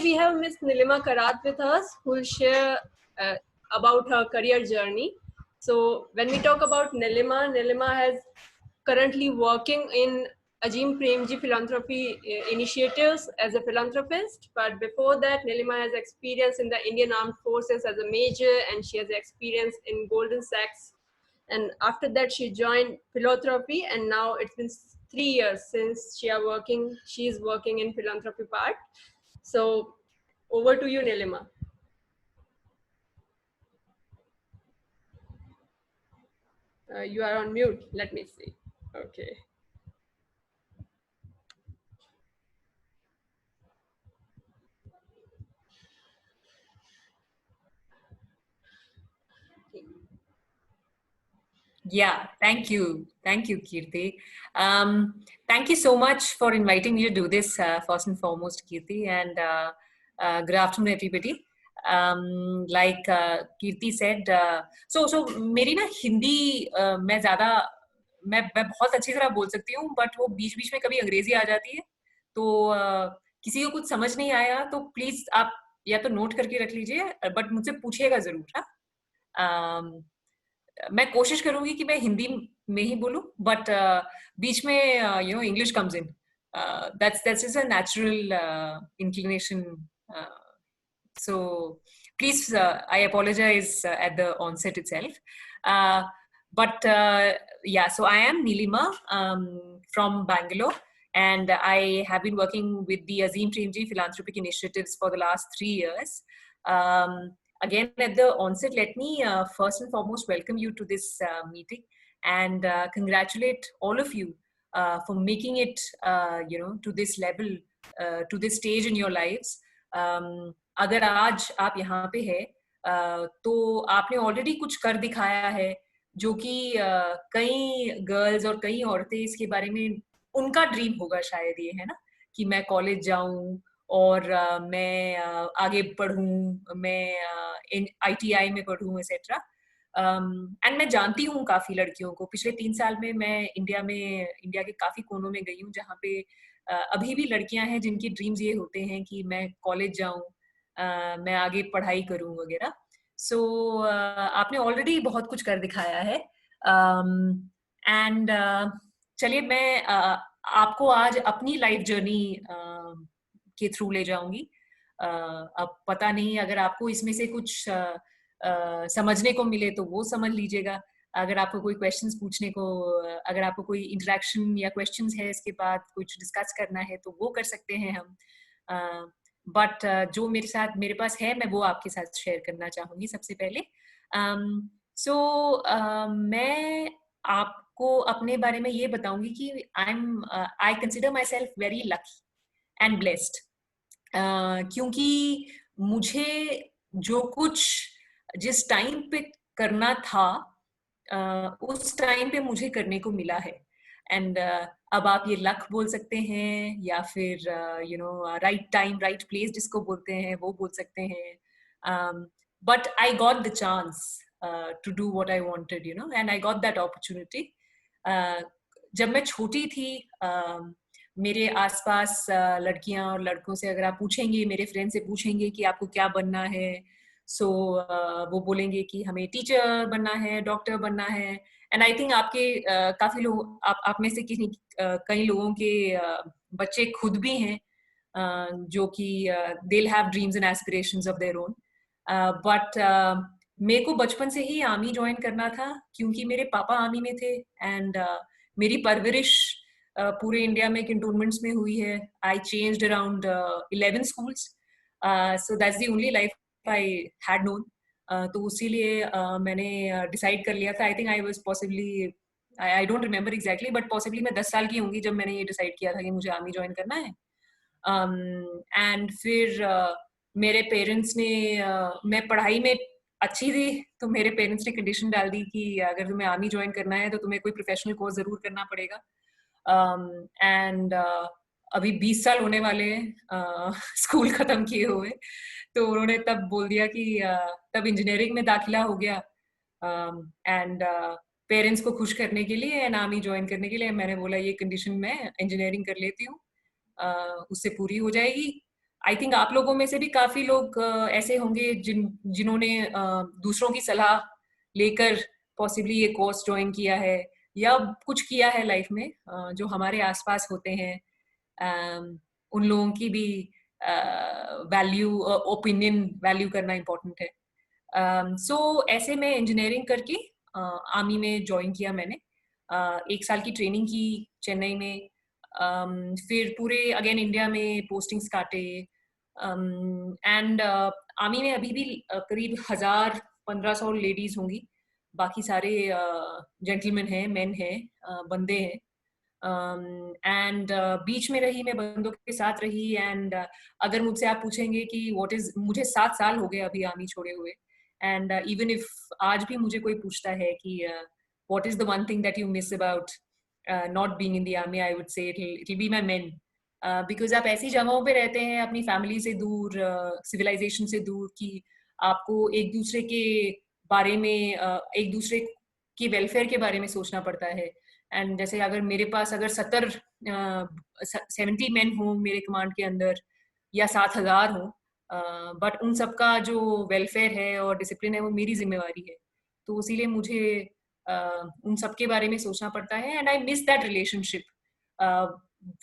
we have Miss Nilima Karat with us, who will share about her career journey. So when we talk about Nilima has currently working in Ajim Premji Philanthropy Initiatives as a philanthropist. But before that, Nilima has experience in the Indian Armed Forces as a major, and she has experience in Golden Sachs. And after that, she joined philanthropy, and now it's been 3 years since she is working in philanthropy part. So over to you, Nilima. You are on mute. Let me see. Okay. Yeah, thank you, Kirti. Thank you so much for inviting me to do this. First and foremost, Kirti, and good afternoon, everybody. Like Kirti said, so मेरी ना हिंदी मैं बहुत अच्छी तरह बोल सकती हूँ, but वो बीच बीच में कभी अंग्रेजी आ जाती है, तो किसी को कुछ समझ नहीं आया तो प्लीज आप या तो नोट करके रख लीजिए, बट मुझसे पूछिएगा जरूर. हाँ, मैं कोशिश करूंगी कि मैं हिंदी में ही बोलूं, बट बीच में English comes in. That's just a natural inclination. So please, I apologize at the onset itself. But yeah, so I am Nilima from Bangalore, and I have been working with the Azim Premji Philanthropic Initiatives for the last 3 years. Again, at the onset, let me first and foremost welcome you to this meeting and congratulate all of you for making it, to this level, to this stage in your lives. अगर आज आप यहाँ पे है, तो आपने already कुछ कर दिखाया है, जो कि कई गर्ल्स और कई औरतें इसके बारे में उनका ड्रीम होगा शायद, ये है ना, कि मैं कॉलेज जाऊं और मैं आगे पढ़ूं, मैं ITI में पढ़ूं, एक्सेट्रा. एंड मैं जानती हूँ काफी लड़कियों को. पिछले 3 साल में मैं इंडिया के काफी कोनों में गई हूँ, जहाँ पे अभी भी लड़कियां हैं जिनकी ड्रीम्स ये होते हैं कि मैं कॉलेज जाऊं, मैं आगे पढ़ाई करूं वगैरह. सो आपने ऑलरेडी बहुत कुछ कर दिखाया है. एंड चलिए, मैं आपको आज अपनी लाइफ जर्नी के थ्रू ले जाऊंगी. अब पता नहीं, अगर आपको इसमें से कुछ समझने को मिले तो वो समझ लीजिएगा. अगर आपको कोई क्वेश्चंस पूछने को, अगर आपको कोई इंटरेक्शन या क्वेश्चंस है इसके बाद कुछ डिस्कस करना है, तो वो कर सकते हैं हम. बट जो मेरे पास है, मैं वो आपके साथ शेयर करना चाहूंगी सबसे पहले. मैं आपको अपने बारे में ये बताऊंगी कि I consider my self very lucky and blessed, क्योंकि मुझे जो कुछ जिस टाइम पे करना था, उस टाइम पे मुझे करने को मिला है. एंड अब आप ये लक बोल सकते हैं, या फिर राइट टाइम राइट प्लेस जिसको बोलते हैं वो बोल सकते हैं. But I got the chance to do what I wanted, and I got that opportunity. जब मैं छोटी थी, मेरे आसपास लड़कियां और लड़कों से अगर आप पूछेंगे, मेरे फ्रेंड से पूछेंगे कि आपको क्या बनना है, वो बोलेंगे कि हमें टीचर बनना है, डॉक्टर बनना है. एंड आई थिंक आपके काफी लोग, आप में से कई लोगों के बच्चे खुद भी हैं, जो कि they have dreams and aspirations of their own. But मेरे को बचपन से ही आर्मी ज्वाइन करना था, क्योंकि मेरे पापा आर्मी में थे. एंड मेरी परवरिश पूरे इंडिया में कैंटोनमेंट्स में हुई है. आई changed around 11 schools, so that's the only life I had known. तो उसीलिए मैंने डिसाइड कर लिया था. I think I was possibly, I don't remember exactly, but possibly मैं 10 साल की होंगी जब मैंने ये डिसाइड किया था कि मुझे आर्मी ज्वाइन करना है. एंड फिर मेरे पेरेंट्स ने, मैं पढ़ाई में अच्छी थी, तो मेरे पेरेंट्स ने कंडीशन डाल दी कि अगर तुम्हें आर्मी ज्वाइन करना है तो तुम्हें कोई प्रोफेशनल कोर्स जरूर करना पड़ेगा. एंड अभी 20 साल होने वाले हैं स्कूल खत्म किए हुए, तो उन्होंने तब बोल दिया कि तब इंजीनियरिंग में दाखिला हो गया. एंड पेरेंट्स को खुश करने के लिए एंड आर्मी ज्वाइन करने के लिए मैंने बोला ये कंडीशन मैं इंजीनियरिंग कर लेती हूँ, उससे पूरी हो जाएगी. आई थिंक आप लोगों में से भी काफी लोग ऐसे होंगे जिन्होंने दूसरों की सलाह लेकर पॉसिबली ये कोर्स ज्वाइन किया है या कुछ किया है लाइफ में, जो हमारे आसपास होते हैं। उन लोगों की भी वैल्यू, ओपिनियन वैल्यू करना इम्पोर्टेंट है। सो ऐसे में इंजीनियरिंग करके आर्मी में ज्वाइन किया मैंने। 1 साल की ट्रेनिंग की चेन्नई में, फिर पूरे अगेन इंडिया में पोस्टिंग्स काटे। एंड आर्मी में अभी भी करीब 1000-1500 लेडीज होंगी, बाकी सारे जेंटलमैन हैं, मेन हैं, बंदे हैं। एंड बीच में रही मैं, बंदों के साथ रही। एंड अगर मुझसे आप पूछेंगे कि व्हाट इज, मुझे 7 साल हो गए अभी आर्मी छोड़े हुए। एंड इवन इफ आज भी मुझे कोई पूछता है कि what is the one thing that you miss about not being in the army, I would say it will be my main. Because आप ऐसी जगहों पे रहते हैं अपनी फैमिली से दूर, सिविलाइजेशन से दूर, कि आपको एक दूसरे के बारे में, एक दूसरे की वेलफेयर के बारे में सोचना पड़ता है। एंड जैसे अगर मेरे पास अगर 70 मैन हो मेरे कमांड के अंदर या 7000 हो, बट उन सबका जो वेलफेयर है और डिसिप्लिन है वो मेरी जिम्मेवारी है। तो इसीलिए मुझे उन सब के बारे में सोचना पड़ता है। And I miss that relationship.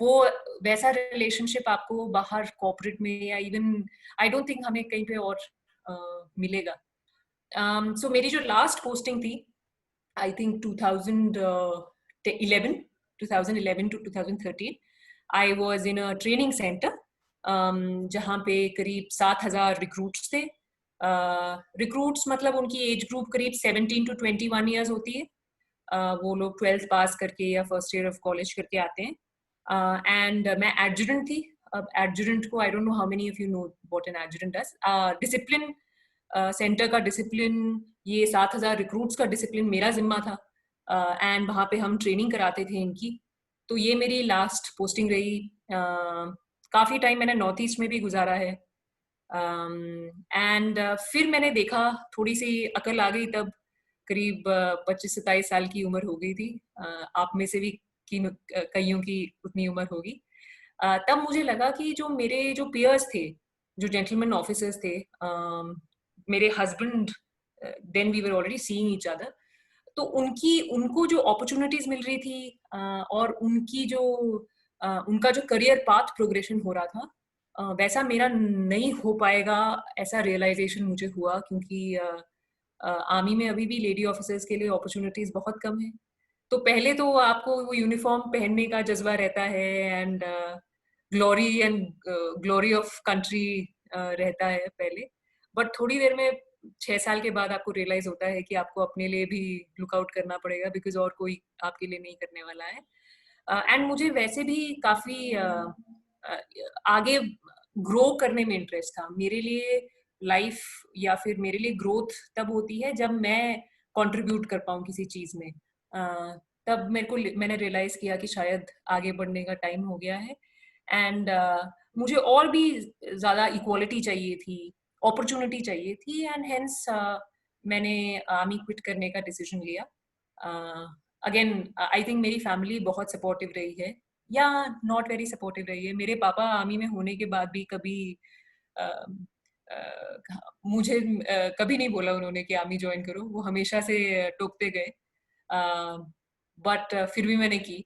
वो वैसा रिलेशनशिप आपको बाहर कॉर्पोरेट में या इवन आई डोंट थिंक हमें कहीं पे और मिलेगा। सो मेरी जो लास्ट पोस्टिंग थी, I think 2011 to 2013, I was in a training center, जहाँ पे करीब 7000 रिक्रूट्स थे। रिक्रूट्स मतलब उनकी एज ग्रुप करीब 17 to 21 ईयर्स होती है। वो लोग 12th पास करके या फर्स्ट ईयर ऑफ कॉलेज करके आते हैं। एंड मैं एडजुटेंट थी। अब एडजुटेंट को I don't know how many of you know what an adjutant does. Discipline, centre का डिसिप्लिन, ये 7000 रिक्रूट्स का डिसिप्लिन मेरा जिम्मा था। एंड वहाँ पे हम ट्रेनिंग कराते थे इनकी। तो ये मेरी लास्ट पोस्टिंग रही। काफ़ी टाइम मैंने नॉर्थ ईस्ट में भी गुजारा है। एंड फिर मैंने देखा, थोड़ी सी अकल आ गई तब, करीब 25-27 साल की उम्र हो गई थी। आप में से भी कईयों की उतनी उम्र होगी। तब मुझे लगा कि जो मेरे जो पियर्स थे, जो जेंटलमैन ऑफिसर्स थे, मेरे husband, then we were already seeing each other, तो उनको जो अपॉर्चुनिटीज मिल रही थी, और उनका जो करियर पाथ प्रोग्रेशन हो रहा था, वैसा मेरा नहीं हो पाएगा, ऐसा रियलाइजेशन मुझे हुआ। क्योंकि आर्मी में अभी भी लेडी ऑफिसर्स के लिए अपॉर्चुनिटीज बहुत कम है। तो पहले तो आपको वो यूनिफॉर्म पहनने का जज्बा रहता है, एंड ग्लोरी ऑफ कंट्री रहता है पहले। बट थोड़ी देर में, 6 साल के बाद, आपको रियलाइज होता है कि आपको अपने लिए भी लुकआउट करना पड़ेगा, बिकॉज और कोई आपके लिए नहीं करने वाला है। एंड मुझे वैसे भी काफी आगे ग्रो करने में इंटरेस्ट था। मेरे लिए लाइफ या फिर मेरे लिए ग्रोथ तब होती है जब मैं कंट्रीब्यूट कर पाऊँ किसी चीज में। तब मैंने रियलाइज किया कि शायद आगे बढ़ने का टाइम हो गया है। एंड मुझे और भी ज्यादा इक्वालिटी चाहिए थी, अपॉर्चुनिटी चाहिए थी। एंड हेंस मैंने आर्मी क्विट करने का डिसीजन लिया। अगेन आई थिंक मेरी फैमिली बहुत सपोर्टिव रही है, या नॉट वेरी सपोर्टिव रही है। मेरे पापा आर्मी में होने के बाद भी कभी मुझे कभी नहीं बोला उन्होंने कि आर्मी ज्वाइन करो। वो हमेशा से टोकते गए, बट फिर भी मैंने की।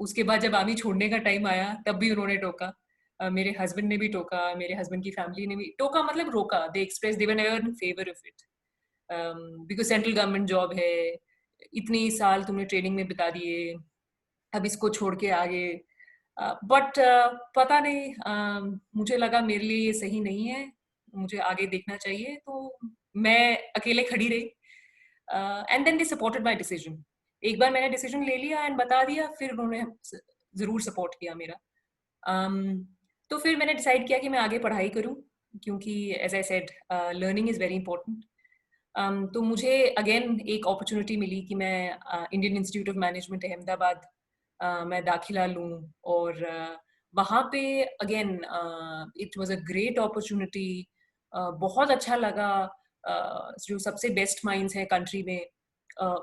उसके बाद जब आर्मी छोड़ने का टाइम आया तब भी उन्होंने टोका। मेरे हस्बैंड ने भी टोका, मेरे हस्बैंड की फैमिली ने भी टोका, मतलब रोका। They express, they were never in favour of it, because central government job है, इतनी साल तुमने ट्रेनिंग में बिता दिए, अब इसको छोड़ के आगे। बट पता नहीं, मुझे लगा मेरे लिए ये सही नहीं है, मुझे आगे देखना चाहिए। तो मैं अकेले खड़ी रही। And then they supported my decision. एक बार मैंने डिसीजन ले लिया एंड बता दिया, फिर उन्होंने जरूर सपोर्ट किया मेरा। तो फिर मैंने डिसाइड किया कि मैं आगे पढ़ाई करूं, क्योंकि as I said, learning is very important. तो मुझे अगेन एक अपॉर्चुनिटी मिली कि मैं Indian Institute of Management Ahmedabad मैं दाखिला लूं। और वहाँ पे again it was a great opportunity. बहुत अच्छा लगा। जो सबसे बेस्ट माइंड्स हैं कंट्री में,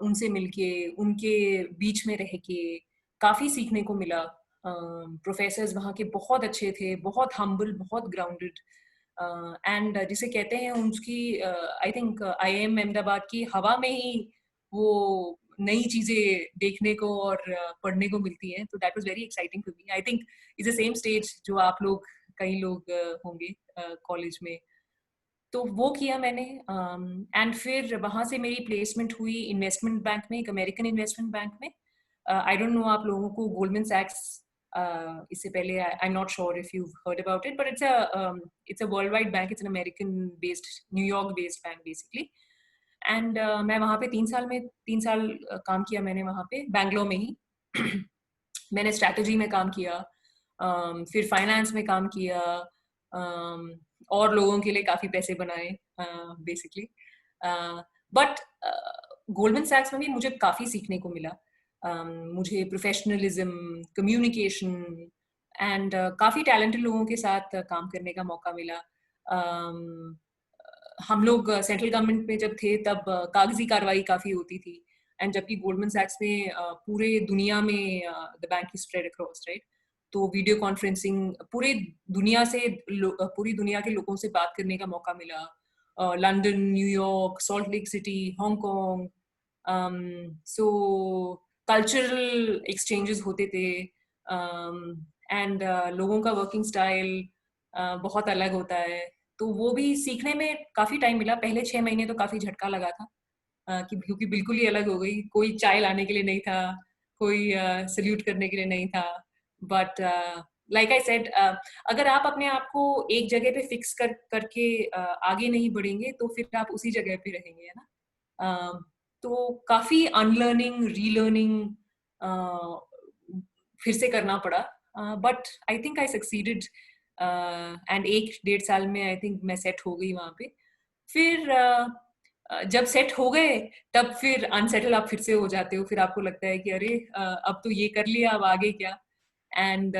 उनसे मिलके, उनके बीच में रह के काफ़ी सीखने को मिला। प्रोफेसर्स वहाँ के बहुत अच्छे थे, बहुत हम्बल, बहुत ग्राउंडेड, एंड जिसे कहते हैं उसकी आई थिंक आईआईएम अहमदाबाद की हवा में ही वो नई चीजें देखने को और पढ़ने को मिलती हैं, तो that was very exciting for me. I think is the same stage जो आप लोग, कई लोग होंगे कॉलेज में, तो वो किया मैंने। एंड फिर वहां से मेरी प्लेसमेंट हुई इन्वेस्टमेंट बैंक में, एक अमेरिकन इन्वेस्टमेंट बैंक में। आई डोंट नो आप लोगों को गोल्डमैन सैक्स, इससे पहले I am not sure if you heard about it, but it's a world wide bank, it's an American based, New York based bank basically. And मैं वहाँ पे 3 साल काम किया मैंने वहाँ पे, बैंगलोर में ही। मैंने स्ट्रैटेजी में काम किया, फिर फाइनेंस में काम किया, और लोगों के लिए काफी पैसे बनाए बेसिकली। बट गोल्डमैन सैक्स में भी मुझे काफी सीखने को मिला। मुझे प्रोफेशनलिज्म, कम्युनिकेशन एंड काफी टैलेंटेड लोगों के साथ काम करने का मौका मिला। हम लोग सेंट्रल गवर्नमेंट में जब थे तब कागजी कार्रवाई काफी होती थी, एंड जबकि गोल्डमैन सैक्स में पूरे दुनिया में the bank is spread across, right? तो वीडियो कॉन्फ्रेंसिंग, पूरी दुनिया के लोगों से बात करने का मौका मिला। London, New York, salt lake city, Hong Kong, सो कल्चरल एक्सचेंजेस होते थे, एंड लोगों का वर्किंग स्टाइल बहुत अलग होता है, तो वो भी सीखने में काफी टाइम मिला। पहले 6 महीने तो काफी झटका लगा था, क्योंकि बिल्कुल ही अलग हो गई, कोई चाय लाने के लिए नहीं था, कोई सल्यूट करने के लिए नहीं था। बट लाइक आई सेड, अगर आप अपने आप को एक जगह पे फिक्स करके आगे नहीं बढ़ेंगे तो फिर आप उसी जगह पे रहेंगे, है ना? तो काफी अनलर्निंग, रीलर्निंग फिर से करना पड़ा, but I think I succeeded, and 1-1.5 साल में आई थिंक मैं सेट हो गई वहां पे। फिर जब सेट हो गए तब फिर अनसेटल आप फिर से हो जाते हो, फिर आपको लगता है कि अरे अब तो ये कर लिया, अब आगे क्या? एंड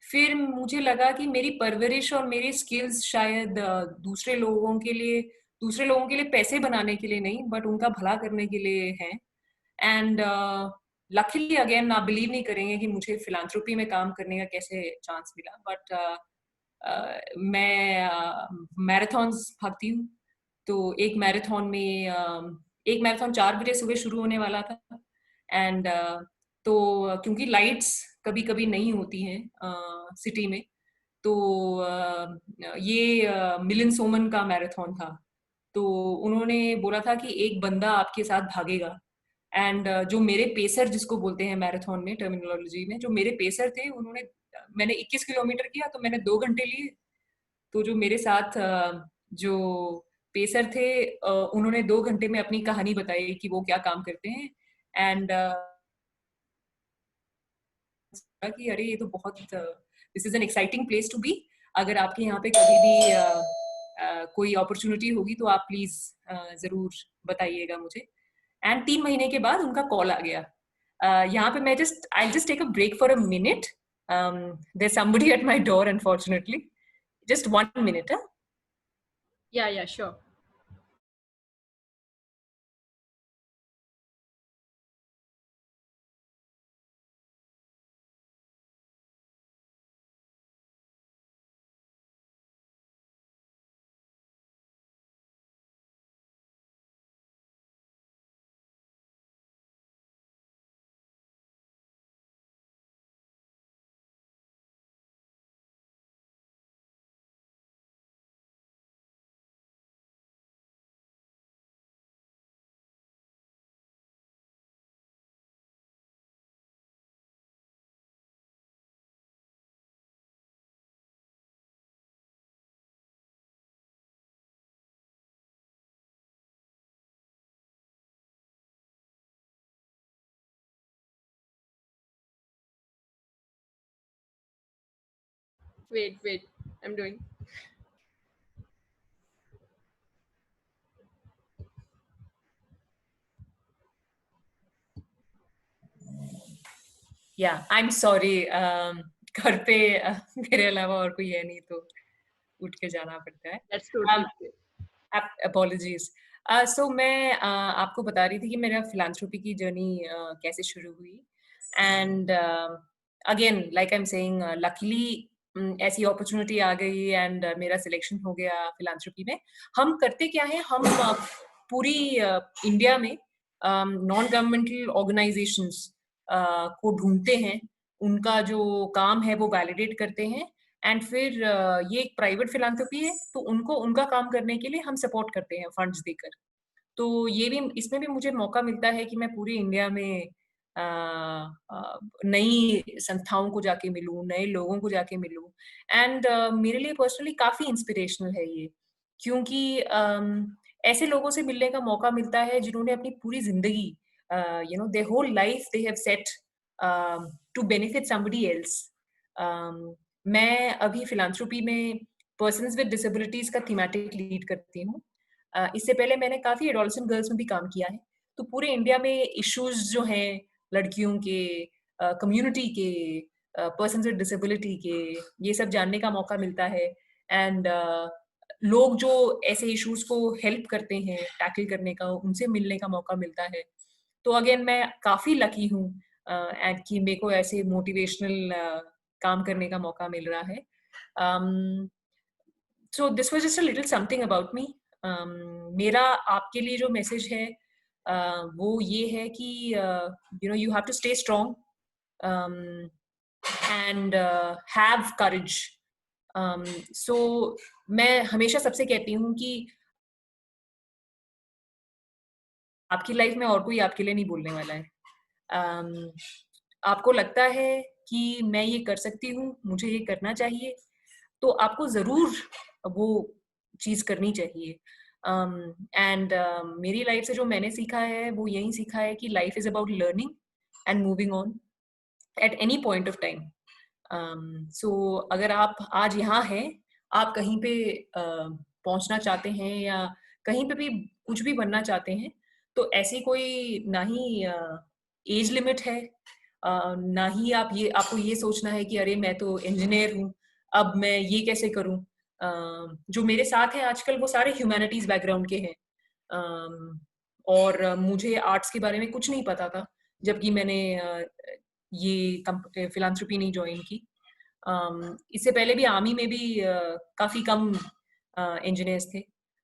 फिर मुझे लगा कि मेरी परवरिश और मेरी स्किल्स शायद दूसरे लोगों के लिए पैसे बनाने के लिए नहीं, बट उनका भला करने के लिए हैं। एंड लकीली अगेन, आप बिलीव नहीं करेंगे कि मुझे फिलांथ्रोपी में काम करने का कैसे चांस मिला, बट मैं मैराथन्स भागती हूँ, तो एक मैराथन 4 बजे सुबह शुरू होने वाला था, एंड तो क्योंकि लाइट्स कभी कभी नहीं होती हैं सिटी में, तो ये मिलिंद सोमन का मैराथन था, तो उन्होंने बोला था कि एक बंदा आपके साथ भागेगा। एंड जो मेरे पेसर, जिसको बोलते हैं मैराथन में टर्मिनोलॉजी में, जो मेरे पेसर थे, मैंने 21 किलोमीटर किया तो मैंने 2 घंटे लिए। तो जो मेरे साथ जो पेसर थे, उन्होंने 2 घंटे में अपनी कहानी बताई कि वो क्या काम करते हैं। एंड कि अरे ये तो बहुत, this is an exciting place to be. अगर आपके यहाँ पे कभी भी कोई अपॉर्चुनिटी होगी तो आप प्लीज जरूर बताइएगा मुझे। एंड 3 महीने के बाद उनका कॉल आ गया। यहाँ पे मैं I just take a break for a minute, there's somebody at my door unfortunately, just 1 minute, huh? Yeah, sure. Wait, I'm doing. Yeah, I'm sorry, घर पे मेरे अलावा और कोई है नहीं तो उठ के जाना पड़ता है। That's totally okay. अपॉलॉजीज। सो मैं आपको बता रही थी कि मेरा फिलांथ्रोपी की जर्नी कैसे शुरू हुई। And again like I am saying, luckily ऐसी अपॉर्चुनिटी आ गई एंड मेरा सिलेक्शन हो गया फिलांथ्रोपी में. हम करते क्या है, हम पूरी इंडिया में नॉन गवर्नमेंटल ऑर्गेनाइजेशंस को ढूंढते हैं, उनका जो काम है वो वैलिडेट करते हैं, एंड फिर ये एक प्राइवेट फिलांथ्रोपी है, तो उनको उनका काम करने के लिए हम सपोर्ट करते हैं फंड्स देकर. तो ये भी, इसमें भी मुझे मौका मिलता है कि मैं पूरी इंडिया में नई संस्थाओं को जाके मिलूं, नए लोगों को जाके मिलूं, एंड मेरे लिए पर्सनली काफी इंस्पिरेशनल है ये, क्योंकि ऐसे लोगों से मिलने का मौका मिलता है जिन्होंने अपनी पूरी जिंदगी, you know, their whole life they have set to benefit somebody else. मैं अभी फिलांथ्रोपी में पर्सन्स विद डिसेबिलिटीज का थीमेटिक लीड करती हूँ. इससे पहले मैंने काफी एडोलसेंट गर्ल्स में भी काम किया है. तो पूरे इंडिया में इश्यूज जो हैं लड़कियों के, कम्युनिटी के, पर्सन्स विद डिसेबिलिटी के, ये सब जानने का मौका मिलता है, एंड लोग जो ऐसे इश्यूज को हेल्प करते हैं टैकल करने का, उनसे मिलने का मौका मिलता है. तो अगेन मैं काफी लकी हूँ कि मेरे को ऐसे मोटिवेशनल काम करने का मौका मिल रहा है. So this was just a little something about me. मेरा आपके लिए जो मैसेज है वो ये है कि you know, you have to stay strong and have courage. So मैं हमेशा सबसे कहती हूँ कि आपकी लाइफ में और कोई आपके लिए नहीं बोलने वाला है. आपको लगता है कि मैं ये कर सकती हूँ, मुझे ये करना चाहिए, तो आपको जरूर वो चीज करनी चाहिए. एंड मेरी लाइफ से जो मैंने सीखा है वो यही सीखा है कि life is about learning and moving on at any point of time. So अगर आप आज यहाँ हैं, आप कहीं पे पहुंचना चाहते हैं या कहीं पे भी कुछ भी बनना चाहते हैं, तो ऐसी कोई ना ही एज लिमिट है, ना ही आपको ये सोचना है कि अरे मैं तो इंजीनियर हूँ, अब मैं ये कैसे करूँ. जो मेरे साथ हैं आजकल वो सारे ह्यूमैनिटीज बैकग्राउंड के हैं, और मुझे आर्ट्स के बारे में कुछ नहीं पता था जबकि मैंने ये फिलांथ्रोपी नहीं ज्वाइन की. इससे पहले भी आर्मी में भी काफी कम इंजीनियर्स थे,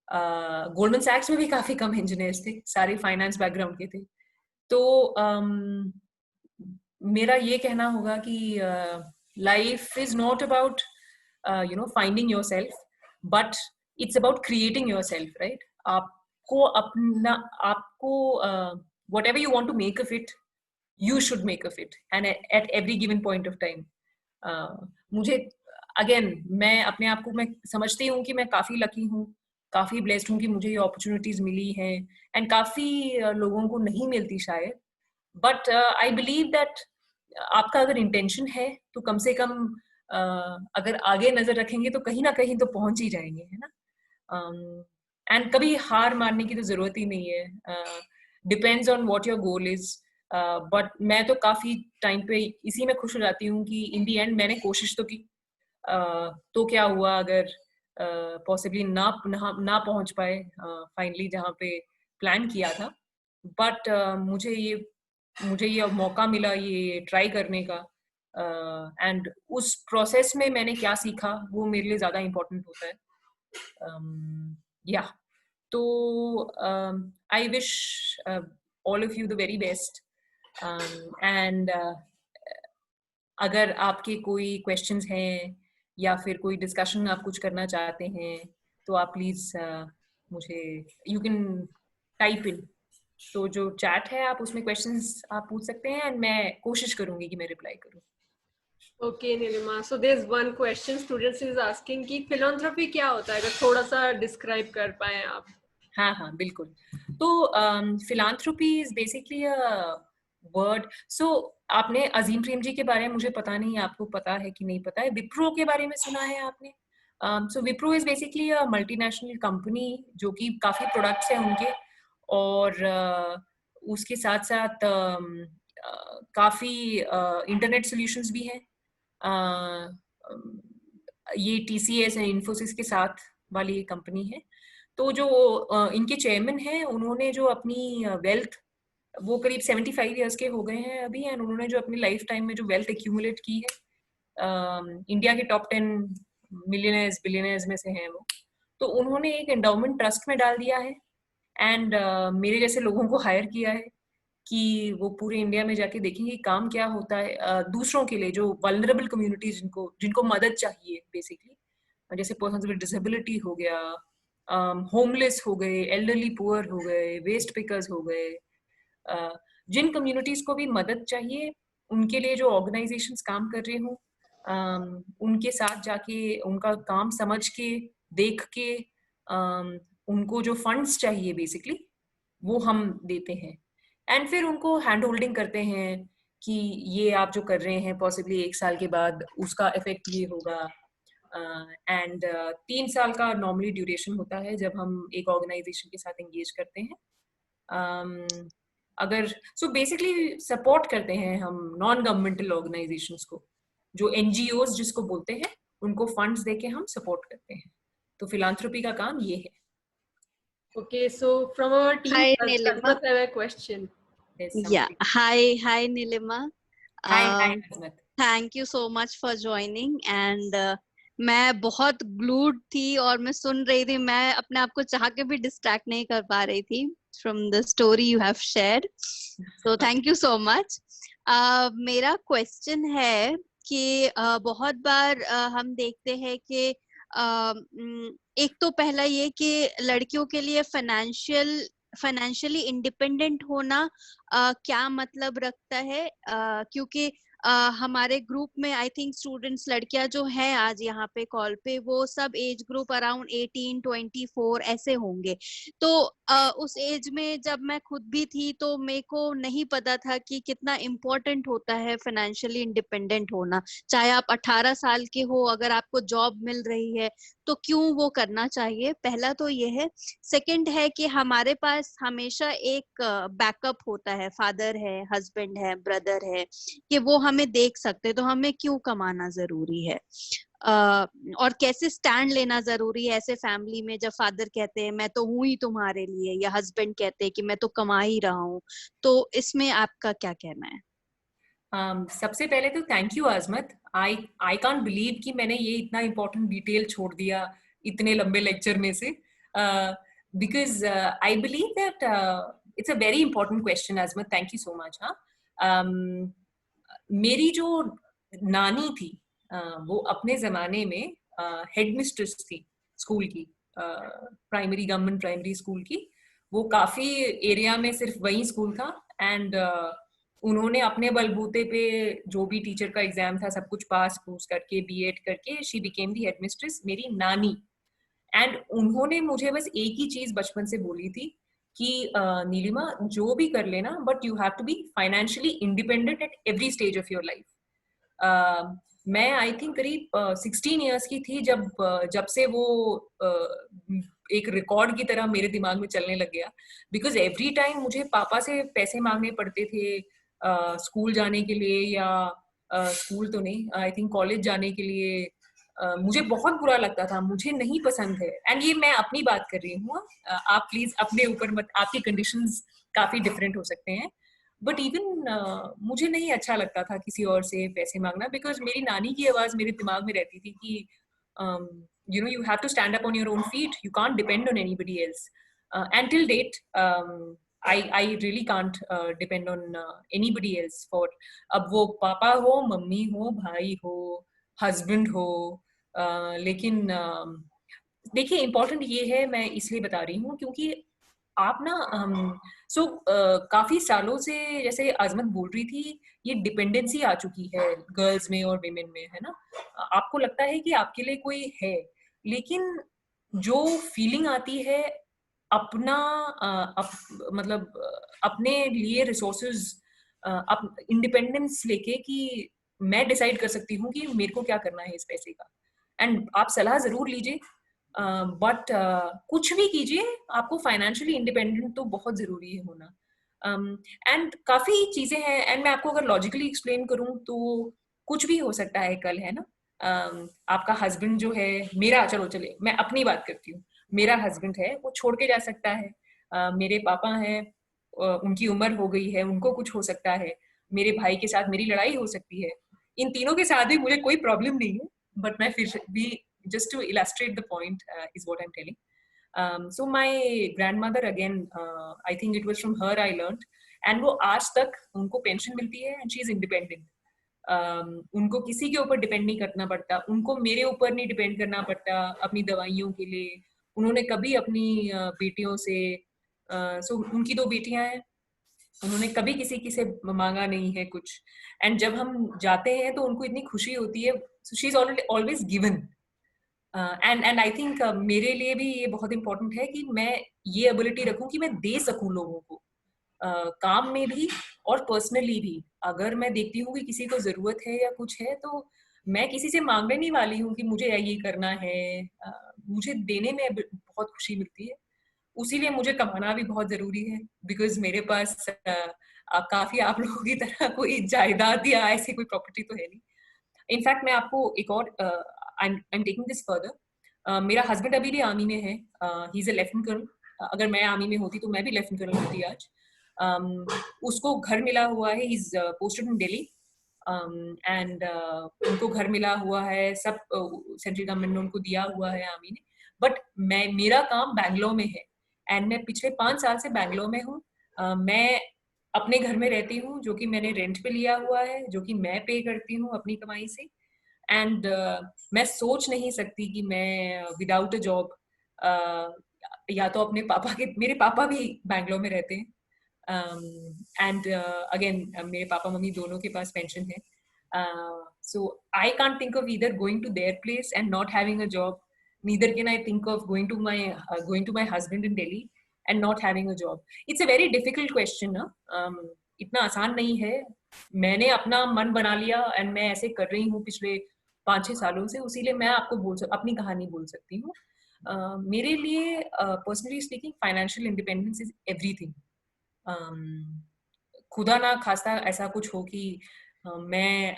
गोल्डमैन सैक्स में भी काफी कम इंजीनियर्स थे, सारे फाइनेंस बैकग्राउंड के थे. तो मेरा ये कहना होगा कि life is not about you know finding yourself, but it's about creating yourself, right. आपको whatever you want to make of it, you should make of it, and at every given point of time. मुझे again, मैं अपने आप को मैं समझती हूँ कि मैं काफी लकी हूँ, काफी ब्लेस्ड हूँ कि मुझे ये अपॉर्चुनिटीज मिली हैं, एंड काफी लोगों को नहीं मिलती शायद. बट आई बिलीव दैट आपका अगर इंटेंशन है तो कम से कम अगर आगे नजर रखेंगे तो कहीं ना कहीं तो पहुंच ही जाएंगे, है ना. एंड कभी हार मारने की तो जरूरत ही नहीं है. Depends on what your goal is. But मैं तो काफी टाइम पे इसी में खुश हो जाती हूँ कि इन दी एंड मैंने कोशिश तो की. तो क्या हुआ अगर पॉसिबली ना पहुंच पाए फाइनली जहाँ पे प्लान किया था. बट मुझे ये मौका मिला ये ट्राई करने का, एंड उस प्रोसेस में मैंने क्या सीखा वो मेरे लिए ज्यादा इम्पोर्टेंट होता है. या तो I wish all of you the very best. And अगर आपके कोई क्वेश्चंस हैं या फिर कोई डिस्कशन आप कुछ करना चाहते हैं तो आप प्लीज मुझे यू कैन टाइप इन. तो जो चैट है आप उसमें क्वेश्चंस आप पूछ सकते हैं, एंड मैं कोशिश करूंगी कि मैं रिप्लाई करूं. Okay, Nilima. So there's one question students is asking कि philanthropy क्या होता है, अगर थोड़ा सा describe कर पाए आप. हाँ बिल्कुल. तो फिलांथ्रोपी इज बेसिकली अ वर्ड. सो आपने अजीम प्रेम जी के बारे में, मुझे पता नहीं आपको पता है कि नहीं पता है, विप्रो के बारे में सुना है आपने? So Wipro is basically a multinational company जो कि काफी प्रोडक्ट्स हैं उनके, और उसके साथ साथ काफी इंटरनेट सॉल्यूशंस भी हैं. ये TCS एंड इन्फोसिस के साथ वाली कंपनी है. तो जो इनके चेयरमैन हैं, उन्होंने जो अपनी वेल्थ वो करीब 75 ईयर्स के हो गए हैं अभी, एंड उन्होंने जो अपनी लाइफ टाइम में जो वेल्थ एक्यूमुलेट की है, इंडिया के टॉप 10 मिलियनर्स बिलियनर्स में से हैं वो, तो उन्होंने एक एंडाउमेंट ट्रस्ट में डाल दिया है, एंड मेरे जैसे लोगों को हायर किया है कि वो पूरे इंडिया में जाके देखेंगे काम क्या होता है दूसरों के लिए, जो वल्नरेबल कम्युनिटीज जिनको जिनको मदद चाहिए बेसिकली, जैसे पर्सन विद डिसेबिलिटी हो गया, होमलेस हो गए, एल्डरली पुअर हो गए, वेस्ट पिकर्स हो गए, जिन कम्युनिटीज को भी मदद चाहिए उनके लिए जो ऑर्गेनाइजेशंस काम कर रहे हों, उनके साथ जाके उनका काम समझ के देख के उनको जो फंड्स चाहिए बेसिकली वो हम देते हैं, एंड फिर उनको हैंड होल्डिंग करते हैं कि ये आप जो कर रहे हैं पॉसिबली 1 साल के बाद उसका इफेक्ट ये होगा, एंड 3 साल का नॉर्मली ड्यूरेशन होता है जब हम एक ऑर्गेनाइजेशन के साथ एंगेज करते हैं। अगर सो बेसिकली सपोर्ट करते हैं हम नॉन गवर्नमेंटल ऑर्गेनाइजेशंस को, जो एनजीओज जिसको बोलते हैं, उनको फंड्स देके हम सपोर्ट करते हैं, तो फिलांथ्रोपी का काम ये है। Okay, so from our team, Hi, Azmat Nilima. have a question. Yeah. Hi, Nilima. Hi, Azmat. Thank you so much for joining. And मैं बहुत glued थी और मैं सुन रही थी, मैं अपने आप को चाह के भी distract नहीं कर पा रही थी from the story you have shared. So thank you so much. मेरा question है कि बहुत बार हम देखते हैं कि एक तो पहला ये कि लड़कियों के लिए फाइनेंशियली इंडिपेंडेंट होना क्या मतलब रखता है, क्योंकि हमारे ग्रुप में आई थिंक स्टूडेंट्स लड़कियां जो हैं आज यहाँ पे कॉल पे वो सब एज ग्रुप अराउंड 18-24 ऐसे होंगे। तो उस एज में जब मैं खुद भी थी तो मेरे को नहीं पता था कि कितना इम्पोर्टेंट होता है फाइनेंशियली इंडिपेंडेंट होना। चाहे आप 18 साल के हो, अगर आपको जॉब मिल रही है तो क्यों वो करना चाहिए, पहला तो ये है। सेकंड है कि हमारे पास हमेशा एक बैकअप होता है, फादर है, हस्बैंड है, ब्रदर है, कि वो हमें देख सकते, तो हमें क्यों कमाना जरूरी है, और कैसे स्टैंड लेना जरूरी है ऐसे फैमिली में जब फादर कहते हैं मैं तो हूं ही तुम्हारे लिए, या हस्बैंड कहते हैं कि मैं तो कमा ही रहा हूँ। तो इसमें आपका क्या कहना है? सबसे पहले तो thank you Azmat, I can't believe कि मैंने ये इतना इम्पोर्टेंट डिटेल छोड़ दिया इतने लंबे लेक्चर में से, because I believe that it's a very important question Azmat, thank you so much. हाँ, मेरी जो नानी थी वो अपने जमाने में हेड मिस्ट्रेस थी स्कूल की, प्राइमरी गवर्नमेंट प्राइमरी स्कूल की। वो काफी एरिया में सिर्फ वही स्कूल था, एंड उन्होंने अपने बलबूते पे जो भी टीचर का एग्जाम था सब कुछ पास पूस करके बीएड करके शी बिकेम दी हेडमिस्ट्रेस, मेरी नानी। एंड उन्होंने मुझे बस एक ही चीज बचपन से बोली थी कि नीलिमा जो भी कर लेना but you have to be financially independent at every stage of your life. मैं आई थिंक करीब 16 ईयर्स की थी जब से वो एक रिकॉर्ड की तरह मेरे दिमाग में चलने लग गया, बिकॉज एवरी टाइम मुझे पापा से पैसे मांगने पड़ते थे स्कूल जाने के लिए, या स्कूल तो नहीं, आई थिंक कॉलेज जाने के लिए। मुझे बहुत बुरा लगता था, मुझे नहीं पसंद है, एंड ये मैं अपनी बात कर रही हूँ, आप प्लीज अपने ऊपर मत, आपकी कंडीशंस काफी डिफरेंट हो सकते हैं, बट इवन मुझे नहीं अच्छा लगता था किसी और से पैसे मांगना, बिकॉज मेरी नानी की आवाज मेरे दिमाग में रहती थी कि you know you have to stand up on your own feet, you can't depend on anybody else, and till date I really can't depend on anybody else for, अब वो पापा हो, मम्मी हो, भाई हो, हस्बैंड हो, लेकिन देखिए इम्पोर्टेंट ये है, मैं इसलिए बता रही हूँ क्योंकि आप ना काफी सालों से, जैसे आजमत बोल रही थी, ये डिपेंडेंसी आ चुकी है गर्ल्स में और विमेन में, है ना। आपको लगता है कि आपके लिए कोई है, लेकिन जो फीलिंग आती है अपना मतलब अपने लिए रिसोर्सेज, इंडिपेंडेंस लेके कि मैं डिसाइड कर सकती हूँ कि मेरे को क्या करना है इस पैसे का, एंड आप सलाह जरूर लीजिए, बट कुछ भी कीजिए, आपको फाइनेंशियली इंडिपेंडेंट तो बहुत जरूरी है होना। एंड काफी चीजें हैं, एंड मैं आपको अगर लॉजिकली एक्सप्लेन करूं तो कुछ भी हो सकता है कल, है ना। आपका हस्बैंड जो है, मेरा, चलिए मैं अपनी बात करती हूँ, मेरा हस्बैंड है वो छोड़ के जा सकता है, मेरे पापा हैं उनकी उम्र हो गई है, उनको कुछ हो सकता है, मेरे भाई के साथ मेरी लड़ाई हो सकती है, इन तीनों के साथ भी मुझे कोई प्रॉब्लम नहीं है, बट मैं फिर भी just to illustrate the point is what I'm telling. So my grandmother again, I think it was from her I learned, and वो आज तक उनको पेंशन मिलती है and she is independent. उनको किसी के ऊपर डिपेंड नहीं करना पड़ता, उनको मेरे ऊपर नहीं डिपेंड करना पड़ता अपनी दवाइयों के लिए। उन्होंने कभी अपनी बेटियों से उनकी 2 बेटियां हैं, उन्होंने कभी किसी की से मांगा नहीं है कुछ। एंड जब हम जाते हैं तो उनको इतनी खुशी होती है, so she is always given. And I think मेरे लिए भी ये बहुत इंपॉर्टेंट है कि मैं ये एबिलिटी रखूं कि मैं दे सकूं लोगों को, काम में भी और पर्सनली भी। अगर मैं देखती हूँ कि किसी को जरूरत है या कुछ है, तो मैं किसी से मांगने नहीं वाली हूँ कि मुझे ये करना है। मुझे देने में बहुत खुशी मिलती है, उसीलिए मुझे कमाना भी बहुत जरूरी है, बिकॉज मेरे पास काफी आप लोगों की तरह कोई जायदाद या ऐसी कोई प्रॉपर्टी तो है नहीं। इनफैक्ट मैं आपको एक और I am taking this further, मेरा हस्बैंड अभी भी आर्मी में है, he is a lieutenant colonel. अगर मैं आर्मी में होती तो मैं भी लेफ्टिनेंट कर्नल होती आज। उसको घर मिला हुआ है, he is posted in Delhi, and उनको घर मिला हुआ है, सब सेंट्रल गवर्नमेंट ने उनको दिया हुआ है, आर्मी ने। बट मेरा काम बैंगलोर में है, एंड मैं पिछले 5 साल से बैंगलोर में हूँ। मैं अपने घर में रहती हूँ, जो कि मैंने रेंट पे लिया हुआ है, जो कि मैं पे करती हूँ अपनी कमाई से। एंड मैं सोच नहीं सकती कि मैं विदाउट अ जॉब, या तो अपने पापा के, मेरे पापा भी बैंगलोर में रहते हैं, एंड अगेन मेरे पापा मम्मी दोनों के पास पेंशन है, so I can't think of either going to their place and not having a job, neither can I think of going to my husband in Delhi and not having a job. It's a very difficult question, ना? इतना आसान नहीं है। मैंने अपना मन बना लिया एंड मैं ऐसे कर रही हूँ पिछले 5-6 सालों से, उसीलिए मैं आपको अपनी कहानी बोल सकती हूँ। मेरे लिए personally speaking financial independence is everything. खुदा ना खास्ता ऐसा कुछ हो कि मैं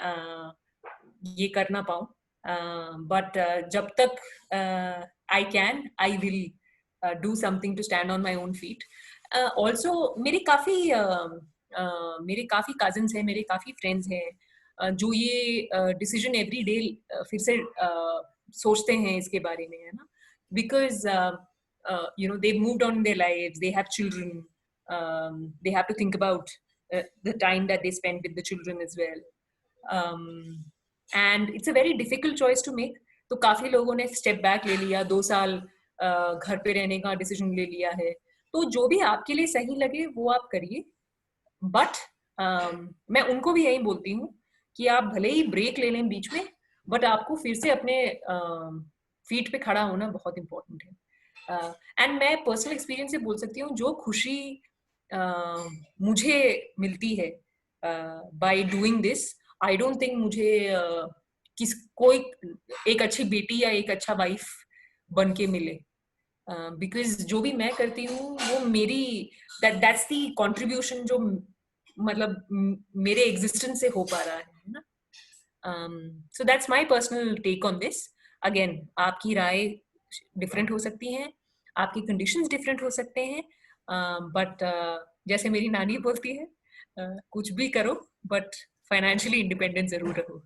ये कर ना पाऊँ, बट जब तक I will do something to stand on my own feet. Also मेरे काफी कजिन्स हैं, मेरे काफी फ्रेंड्स हैं, जो ये डिसीजन एवरी डे फिर से सोचते हैं इसके बारे में, है ना, because you know, they've moved on in their lives, they have children, they have to think about the time that they spend with the children as well, and it's a very difficult choice to make. तो काफी लोगों ने step back ले लिया, 2 साल घर पे रहने का डिसीजन ले लिया है। तो जो भी आपके लिए सही लगे वो आप करिए, बट मैं उनको भी यही बोलती हूँ कि आप भले ही ब्रेक ले लें बीच में, बट आपको फिर से अपने फीट पे खड़ा होना बहुत इंपॉर्टेंट है। एंड मैं पर्सनल एक्सपीरियंस से बोल सकती हूँ, जो खुशी मुझे मिलती है by doing this, I don't think मुझे कोई एक अच्छी बेटी या एक अच्छा वाइफ बन के मिले, बिकॉज जो भी मैं करती हूँ वो मेरी दैट्स दी कॉन्ट्रीब्यूशन जो मतलब मेरे एग्जिस्टेंस से हो पा रहा है ना। So that's my personal take on this. Again आपकी राय डिफरेंट हो सकती हैं, आपकी कंडीशंस डिफरेंट हो सकते हैं, बट जैसे मेरी नानी बोलती है, कुछ भी करो बट फाइनेंशियली इंडिपेंडेंट जरूर रहो।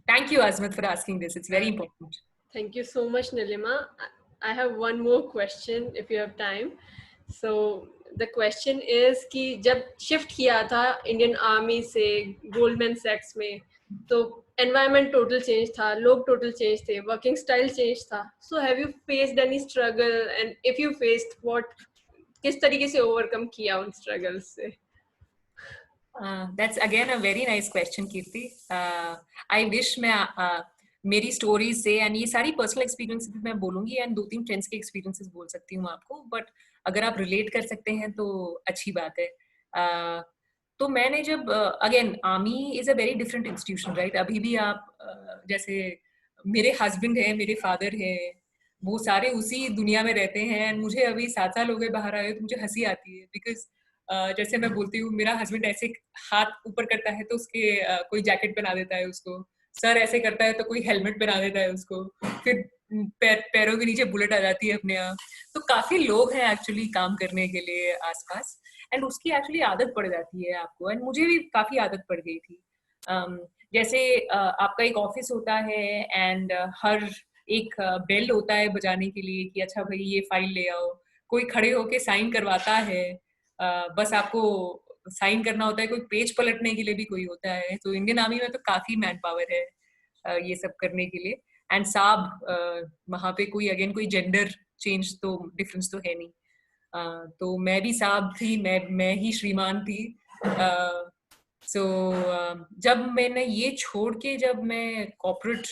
Thank you, Azmat, for asking this. It's very important. Thank you so much, Nilima. I have one more question if you have time. So the question is कि जब shift किया था Indian Army से Goldman Sachs में, तो environment total change था, लोग total change थे, working style change था. So have you faced any struggle, and if you faced, what, किस तरीके से overcome किया उन struggles से? That's again a very nice question, Kirti. I wish मैं मेरी स्टोरीज से एंड ये सारी पर्सनल एक्सपीरियंसेस मैं बोलूंगी एंड 2-3 फ्रेंड्स के एक्सपीरियंसेस बोल सकती हूँ आपको, बट अगर आप रिलेट कर सकते हैं तो अच्छी बात है। तो मैंने जब again army is a very different institution, right? अभी भी आप जैसे मेरे हस्बैंड है, मेरे फादर है, वो सारे उसी दुनिया में रहते हैं, एंड मुझे अभी 7 साल हो गए बाहर आए, तो मुझे हंसी आती है, बिकॉज जैसे मैं बोलती हूँ, मेरा हस्बैंड ऐसे हाथ ऊपर करता है तो उसके कोई जैकेट पहना देता है उसको, सर ऐसे करता है तो कोई हेलमेट पहना देता है उसको, फिर पैरों के नीचे बुलेट आ जाती है अपने आप। तो काफी लोग हैं एक्चुअली काम करने के लिए आसपास, एंड उसकी एक्चुअली आदत पड़ जाती है आपको, एंड मुझे भी काफी आदत पड़ गई थी। जैसे आपका एक ऑफिस होता है एंड हर एक बेल होता है बजाने के लिए कि अच्छा भाई ये फाइल ले आओ, कोई खड़े होके साइन करवाता है, बस आपको साइन करना होता है, कोई पेज पलटने के लिए भी कोई होता है। तो इंडियन आर्मी में तो काफी मैन पावर है ये सब करने के लिए। एंड साब वहाँ पे कोई अगेन कोई जेंडर चेंज तो डिफरेंस तो है नहीं। तो मैं भी साब थी, मैं ही श्रीमान थी। सो जब मैंने ये छोड़ के जब मैं कॉर्पोरेट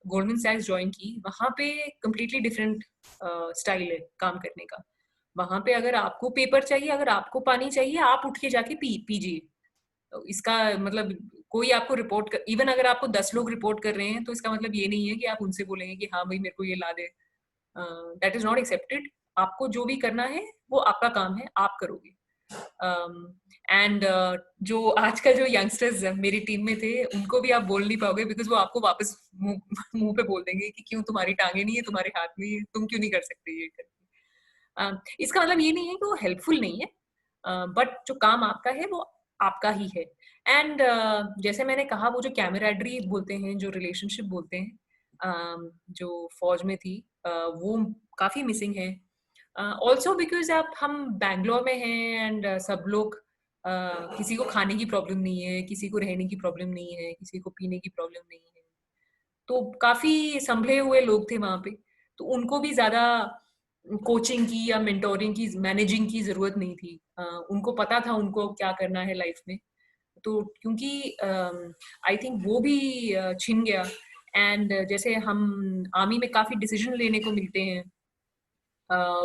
गोल्डमैन सैक्स ज्वाइन की, वहाँ पे कम्प्लीटली डिफरेंट स्टाइल है काम करने का। वहाँ पे अगर आपको पेपर चाहिए, अगर आपको पानी चाहिए, आप उठ के जाके पीजिए। इसका मतलब कोई आपको रिपोर्ट इवन अगर आपको 10 लोग रिपोर्ट कर रहे हैं तो इसका मतलब ये नहीं है कि आप उनसे बोलेंगे कि हाँ भाई मेरे को ये ला दे। That is not accepted. आपको जो भी करना है वो आपका काम है, आप करोगे। एंड जो आज का जो यंगस्टर्स मेरी टीम में थे उनको भी आप बोल नहीं पाओगे, बिकॉज वो आपको वापस मुंह पे बोल देंगे कि क्यों तुम्हारी टांगे नहीं है, तुम्हारे हाथ में है, तुम क्यों नहीं कर सकते ये करके। इसका मतलब ये नहीं है कि वो हेल्पफुल नहीं है, बट जो काम आपका है वो आपका ही है। एंड जैसे मैंने कहा, वो जो कैमराडरी बोलते हैं, जो रिलेशनशिप बोलते हैं, जो फौज में थी, वो काफी मिसिंग है। ऑल्सो बिकॉज हम बैंगलोर में हैं एंड सब लोग किसी को खाने की प्रॉब्लम नहीं है, किसी को रहने की प्रॉब्लम नहीं है, किसी को पीने की प्रॉब्लम नहीं है। तो काफी संभले हुए लोग थे वहां पे, तो उनको भी ज्यादा कोचिंग की या मेंटोरिंग की, मैनेजिंग की जरूरत नहीं थी। उनको पता था उनको क्या करना है लाइफ में। तो क्योंकि आई थिंक वो भी छिन गया। एंड जैसे हम आर्मी में काफी डिसीजन लेने को मिलते हैं,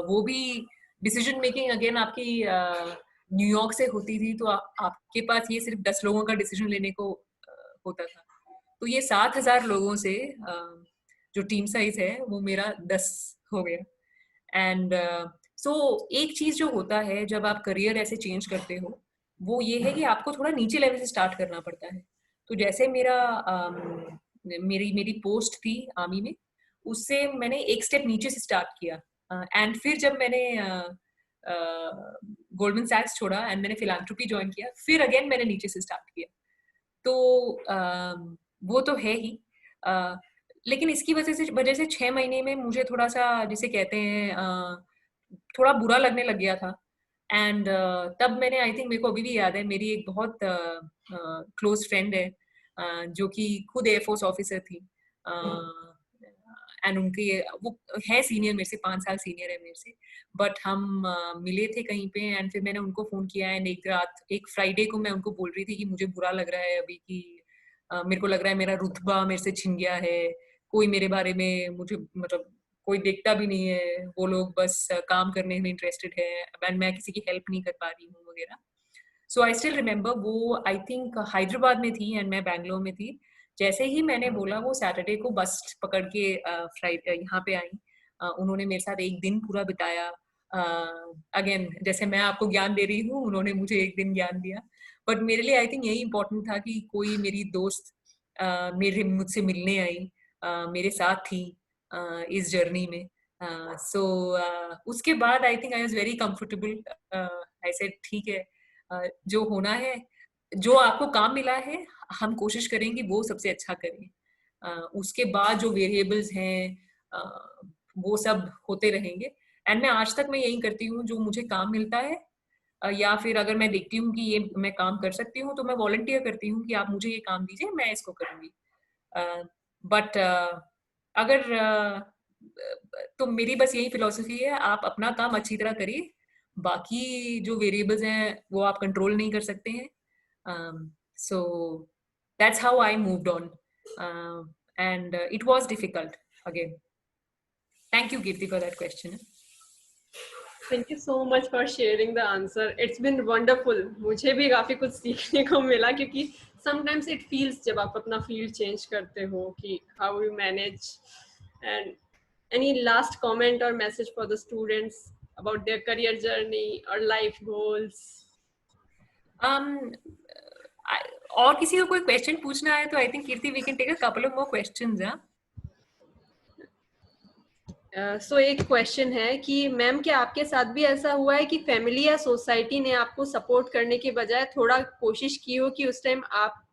वो भी डिसीजन मेकिंग अगेन आपकी न्यूयॉर्क से होती थी, तो आपके पास ये सिर्फ 10 लोगों का डिसीजन लेने को होता था। तो ये 7,000 लोगों से जो टीम साइज है वो मेरा 10 हो गया। एंड सो एक चीज जो होता है जब आप करियर ऐसे चेंज करते हो, वो ये है कि आपको थोड़ा नीचे लेवल से स्टार्ट करना पड़ता है। तो जैसे मेरी पोस्ट थी आर्मी में, उससे मैंने एक स्टेप नीचे से स्टार्ट किया। एंड फिर जब मैंने गोल्डमैन सैक्स छोड़ा एंड मैंने फिलैंथ्रोपी ज्वाइन किया, फिर अगेन मैंने नीचे से स्टार्ट किया। तो वो तो है ही, लेकिन इसकी वजह से 6 महीने में मुझे थोड़ा सा, जिसे कहते हैं, थोड़ा बुरा लगने लग गया था। एंड तब मैंने, आई थिंक मेरे को अभी भी याद है, मेरी एक बहुत क्लोज फ्रेंड है जो कि खुद एयरफोर्स ऑफिसर थी, एंड उनके वो है सीनियर मेरे से, 5 साल सीनियर है मेरे से, बट हम मिले थे कहीं पे। एंड फिर मैंने उनको फोन किया, एंड एक फ्राइडे को मैं उनको बोल रही थी कि मुझे बुरा लग रहा है अभी, कि मेरे को लग रहा है मेरा रुतबा मेरे से छिन गया है, कोई मेरे बारे में मुझे मतलब कोई देखता भी नहीं है, वो लोग बस काम करने में इंटरेस्टेड है एंड मैं किसी की हेल्प नहीं कर पा रही हूँ वगैरह। सो आई स्टिल रिमेम्बर, वो आई थिंक हैदराबाद में थी एंड मैं बैंगलोर में थी। जैसे ही मैंने बोला, वो सैटरडे को बस पकड़ के फ्राइडे यहाँ पे आई। उन्होंने मेरे साथ एक दिन पूरा बिताया। अगेन जैसे मैं आपको ज्ञान दे रही हूँ, उन्होंने मुझे एक दिन ज्ञान दिया। बट मेरे लिए आई थिंक यही इम्पोर्टेंट था कि कोई मेरी दोस्त मेरे मुझसे मिलने आई, मेरे साथ थी इस जर्नी में। सो उसके बाद I think I was very comfortable. I said ठीक है, जो होना है, जो आपको काम मिला है, हम कोशिश करेंगे वो सबसे अच्छा करें। उसके बाद जो वेरिएबल्स हैं वो सब होते रहेंगे। एंड मैं आज तक मैं यही करती हूँ, जो मुझे काम मिलता है या फिर अगर मैं देखती हूँ कि ये मैं काम कर सकती हूँ, तो मैं वॉलंटियर करती हूँ कि आप मुझे ये काम दीजिए, मैं इसको करूँगी। बट अगर तो मेरी बस यही फिलॉसफी है, आप अपना काम अच्छी तरह करिए, बाकी जो वेरिएबल्स हैं वो आप कंट्रोल नहीं कर सकते हैं। So that's how I moved on, and it was difficult again. Thank you, Kirti, for that question. Thank you so much for sharing the answer. It's been wonderful. मुझे भी काफी कुछ सीखने को मिला, क्योंकि sometimes it feels जब आप अपना field change करते हो कि how you manage. And any last comment or message for the students about their career journey or life goals? और किसी को कोई क्वेश्चन पूछना है तो I think Kirti we can take a couple of more questions. So एक question है कि मैम क्या आपके साथ भी ऐसा हुआ है कि फैमिली या सोसाइटी ने आपको सपोर्ट करने के बजाय थोड़ा कोशिश की हो कि उस टाइम आप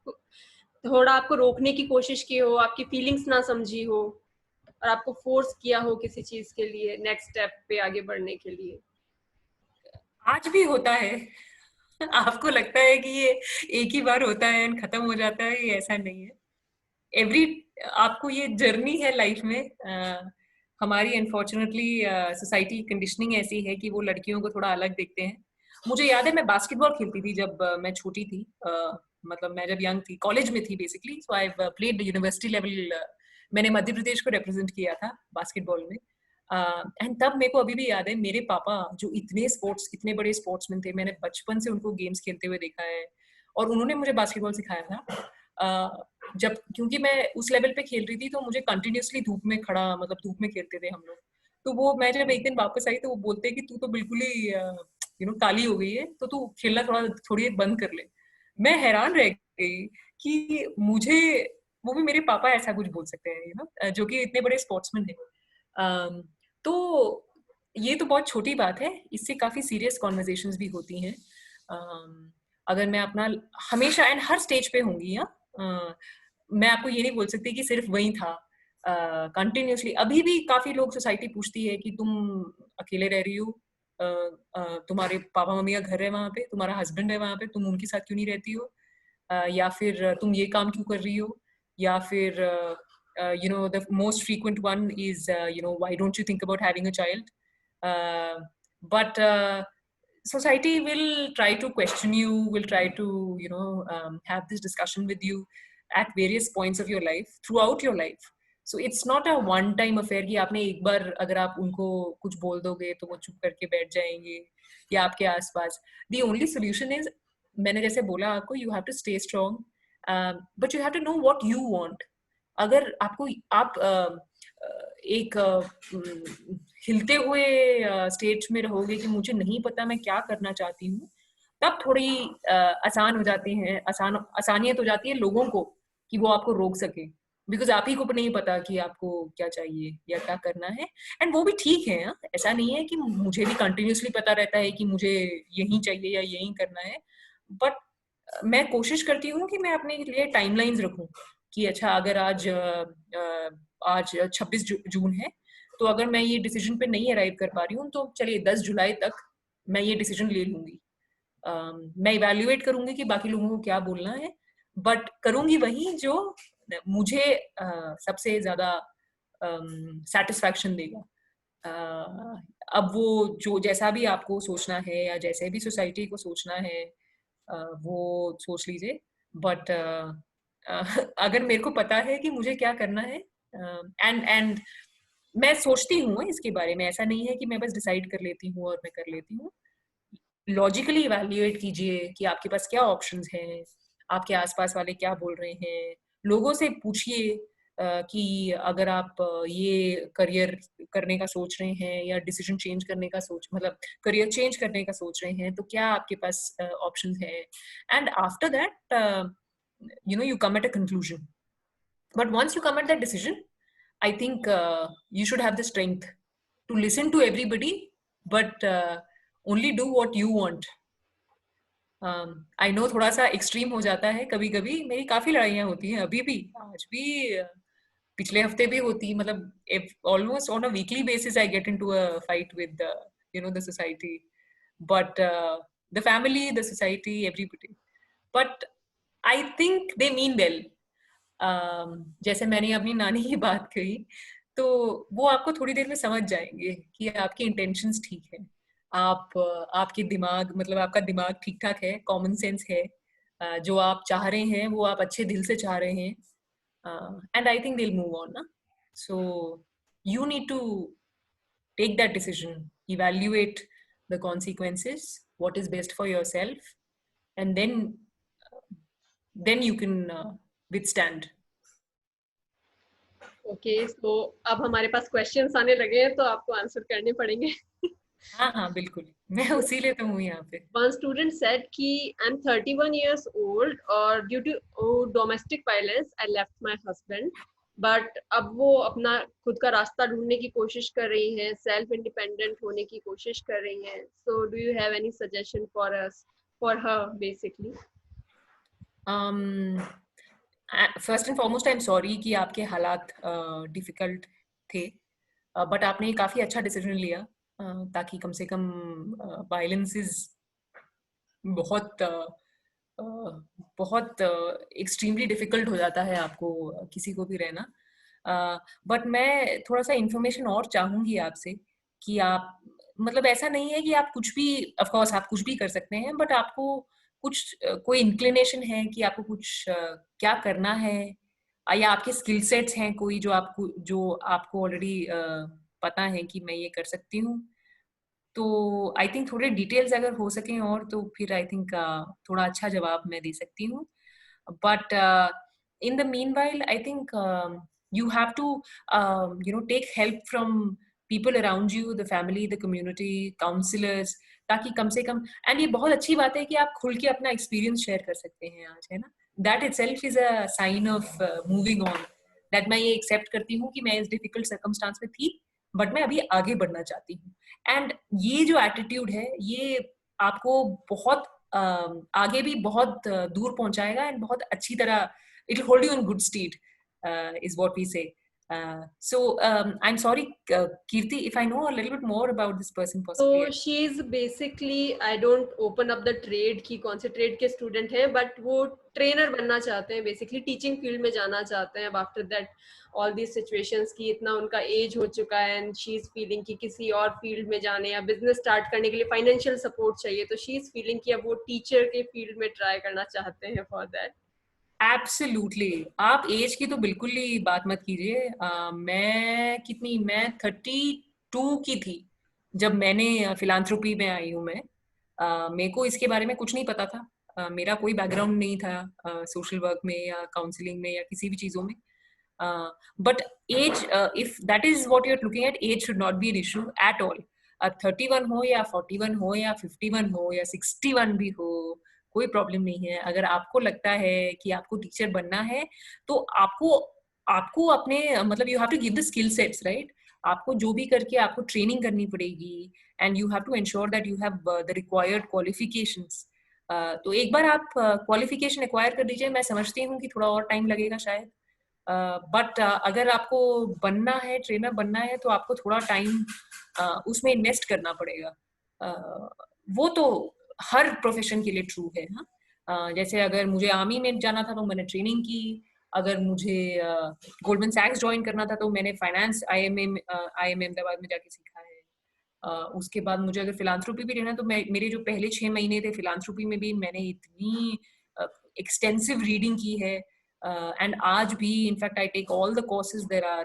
थोड़ा आपको रोकने की कोशिश की हो, आपकी फीलिंग्स ना समझी हो और आपको फोर्स किया हो किसी चीज के लिए, नेक्स्ट स्टेप पे आगे बढ़ने के लिए? आज भी होता है। आपको लगता है कि ये एक ही बार होता है एंड खत्म हो जाता है, ये ऐसा नहीं है। एवरी आपको ये जर्नी है लाइफ में। हमारी अनफॉर्चुनेटली सोसाइटी कंडीशनिंग ऐसी है कि वो लड़कियों को थोड़ा अलग देखते हैं। मुझे याद है मैं बास्केटबॉल खेलती थी जब मैं छोटी थी। मतलब मैं जब यंग थी, कॉलेज में थी basically, so I played university level. मैंने मध्य प्रदेश को रिप्रेजेंट किया था बास्केटबॉल में। एंड तब मेरे को अभी भी याद है, मेरे पापा जो इतने बड़े स्पोर्ट्समैन थे, मैंने बचपन से उनको गेम्स खेलते हुए देखा है और उन्होंने मुझे बास्केटबॉल सिखाया था। जब क्योंकि मैं उस लेवल पे खेल रही थी तो मुझे कंटिन्यूअसली धूप में खड़ा, मतलब धूप में खेलते थे हम लोग। तो वो मैं जब एक दिन वापस आई तो वो बोलते कि तू तो बिल्कुल ही काली हो गई है, तो तू खेलना थोड़ी देर बंद कर ले। मैं हैरान रह गई कि मुझे, वो भी मेरे पापा ऐसा कुछ बोल सकते हैं जो कि इतने बड़े स्पोर्ट्समैन है। तो ये तो बहुत छोटी बात है, इससे काफी सीरियस कॉन्वर्जेशंस भी होती हैं। अगर मैं अपना हमेशा एंड हर स्टेज पे होंगी, मैं आपको ये नहीं बोल सकती कि सिर्फ वही था। कंटिन्यूसली अभी भी काफी लोग, सोसाइटी पूछती है कि तुम अकेले रह रही हो, तुम्हारे पापा मम्मी का घर है वहां पे, तुम्हारा हस्बैंड है वहां पे, तुम उनके साथ क्यों नहीं रहती हो, या फिर तुम ये काम क्यों कर रही हो, या फिर the most frequent one is why don't you think about having a child. But society will try to question you, will try to have this discussion with you at various points of your life, throughout your life. So it's not a one time affair कि आपने एक बार अगर आप उनको कुछ बोल दोगे तो वो चुप करके बैठ जाएंगे या आपके आसपास। The only solution is, मैंने जैसे बोला आपको, you have to stay strong, but you have to know what you want. अगर आपको एक हिलते हुए स्टेज में रहोगे कि मुझे नहीं पता मैं क्या करना चाहती हूँ, तब थोड़ी आसान हो जाती है, आसानियत हो जाती है लोगों को कि वो आपको रोक सके, बिकॉज आप ही को नहीं पता कि आपको क्या चाहिए या क्या करना है। एंड वो भी ठीक है, ऐसा नहीं है कि मुझे भी कंटिन्यूसली पता रहता है कि मुझे यही चाहिए या यही करना है, बट मैं कोशिश करती हूँ कि मैं अपने लिए टाइमलाइंस रखूं कि अच्छा अगर आज 26 जून है, तो अगर मैं ये डिसीजन पे नहीं अराइव कर पा रही हूँ तो चलिए 10 जुलाई तक मैं ये डिसीजन ले लूंगी। मैं इवैल्यूएट करूंगी कि बाकी लोगों को क्या बोलना है, बट करूंगी वही जो मुझे सबसे ज्यादा सेटिस्फैक्शन देगा। अब वो जो जैसा भी आपको सोचना है या जैसे भी सोसाइटी को सोचना है, वो सोच लीजिए, बट अगर मेरे को पता है कि मुझे क्या करना है, एंड मैं सोचती हूँ इसके बारे में, ऐसा नहीं है कि मैं बस डिसाइड कर लेती हूँ और मैं कर लेती हूँ। लॉजिकली इवैल्यूएट कीजिए कि आपके पास क्या ऑप्शंस हैं, आपके आसपास वाले क्या बोल रहे हैं, लोगों से पूछिए कि अगर आप ये करियर करने का सोच रहे हैं या डिसीजन चेंज करने का मतलब करियर चेंज करने का सोच रहे हैं, तो क्या आपके पास ऑप्शंस हैं। And after that you come at a conclusion, but once you come at that decision, I think you should have the strength to listen to everybody, but only do what you want. I know थोड़ा सा extreme हो जाता है कभी कभी, मेरी काफी लड़ाइयाँ होती हैं अभी भी, आज भी, पिछले हफ्ते भी होती, मतलब almost on a weekly basis I get into a fight with the society, but the family, the society, everybody, but I think they mean well. जैसे मैंने अपनी नानी की बात कही, तो वो आपको थोड़ी देर में समझ जाएंगे कि आपकी इंटेंशंस ठीक है, आपके दिमाग, मतलब आपका दिमाग ठीक ठाक है, कॉमन सेंस है, जो आप चाह रहे हैं वो आप अच्छे दिल से चाह रहे हैं, and I think they will move on ना। So you need to take that decision, evaluate the consequences, what is best for yourself, and then you can withstand. Okay, so अब हमारे पास क्वेश्चंस आने लगे हैं तो आपको आंसर करने पड़ेंगे। हाँ बिल्कुल, मैं उसी लिए तो हूँ यहाँ पे। One student said कि I'm 31 years old और due to domestic violence I left my husband. But अब वो अपना खुद का रास्ता ढूंढने की कोशिश कर रही हैं, सेल्फ इंडिपेंडेंट होने की कोशिश कर रही हैं. So do you have any suggestion for us, for her basically? First and foremost I am sorry कि आपके हालात डिफिकल्ट थे, बट आपने काफ़ी अच्छा डिसीजन लिया, ताकि कम से कम वायलेंस इज बहुत बहुत एक्सट्रीमली डिफिकल्ट हो जाता है आपको किसी को भी रहना. बट मैं थोड़ा सा इंफॉर्मेशन और चाहूँगी आपसे कि आप, मतलब ऐसा नहीं है कि आप कुछ भी, ऑफ कोर्स आप कुछ भी कर सकते हैं, बट आपको कुछ कोई इंक्लिनेशन है कि आपको कुछ क्या करना है, या आपके स्किल सेट्स हैं कोई जो आपको ऑलरेडी पता है कि मैं ये कर सकती हूँ. तो आई थिंक थोड़े डिटेल्स अगर हो सकें और, तो फिर आई थिंक थोड़ा अच्छा जवाब मैं दे सकती हूँ. But in the meanwhile, I think you have to, take help from people around you, the family, the community, counselors, ताकि कम से कम, एंड ये बहुत अच्छी बात है कि आप खुल के अपना एक्सपीरियंस शेयर कर सकते हैं आज, है ना. That itself is a sign of moving on, that मैं ये एक्सेप्ट करती हूँ कि मैं इस डिफिकल्ट सर्कमस्टांस में थी, बट मैं अभी आगे बढ़ना चाहती हूँ. एंड ये जो एटीट्यूड है, ये आपको बहुत आगे भी बहुत दूर पहुंचाएगा, एंड बहुत अच्छी तरह it will hold you in good state, is what we say. So I'm sorry, Kirti, if I know a little bit more about this person possibly. तो she is basically, I don't open up the trade की कौन से trade के student हैं, but वो trainer बनना चाहते हैं, बेसिकली टीचिंग फील्ड में जाना चाहते हैं. अब after that all these situations की इतना उनका एज हो चुका है, एंड शी इज फीलिंग कि किसी और फील्ड में जाने या बिजनेस स्टार्ट करने के लिए फाइनेंशियल सपोर्ट चाहिए, तो शी इज फीलिंग कि अब वो टीचर के फील्ड में ट्राई करना चाहते हैं फॉर दैट. एब्सोल्युटली, आप एज की तो बिल्कुल ही बात मत कीजिए. मैं 32 की थी जब मैंने फिलांथ्रोपी में आई हूँ. मैं मेरे को इसके बारे में कुछ नहीं पता था. मेरा कोई बैकग्राउंड नहीं था सोशल वर्क में या काउंसलिंग में या किसी भी चीजों में. But age, if that is what you are looking at, age should not be an issue at all. अब 31 हो या 41 हो या 51 हो या 61 भी हो, कोई प्रॉब्लम नहीं है. अगर आपको लगता है कि आपको टीचर बनना है, तो आपको आपको अपने, मतलब you have to give the skill sets, right. आपको जो भी करके आपको ट्रेनिंग करनी पड़ेगी, and you have to ensure that you have the required qualifications. तो एक बार आप क्वालिफिकेशन एक्वायर कर दीजिए. मैं समझती हूँ कि थोड़ा और टाइम लगेगा शायद, बट अगर आपको बनना है, ट्रेनर बनना है, तो आपको थोड़ा टाइम उसमें इन्वेस्ट करना पड़ेगा. वो तो हर प्रोफेशन के लिए ट्रू है. हाँ, जैसे अगर मुझे आर्मी में जाना था तो मैंने ट्रेनिंग की. अगर मुझे गोल्डमैन सैक्स ज्वाइन करना था तो मैंने फाइनेंस IIM अहमदाबाद में जाके सीखा है. उसके बाद मुझे अगर फिलांथ्रोपी भी लेना, तो मेरे जो पहले 6 महीने थे फिलांथ्रोपी में भी मैंने इतनी एक्सटेंसिव रीडिंग की है. एंड आज भी in fact I take all the courses there are,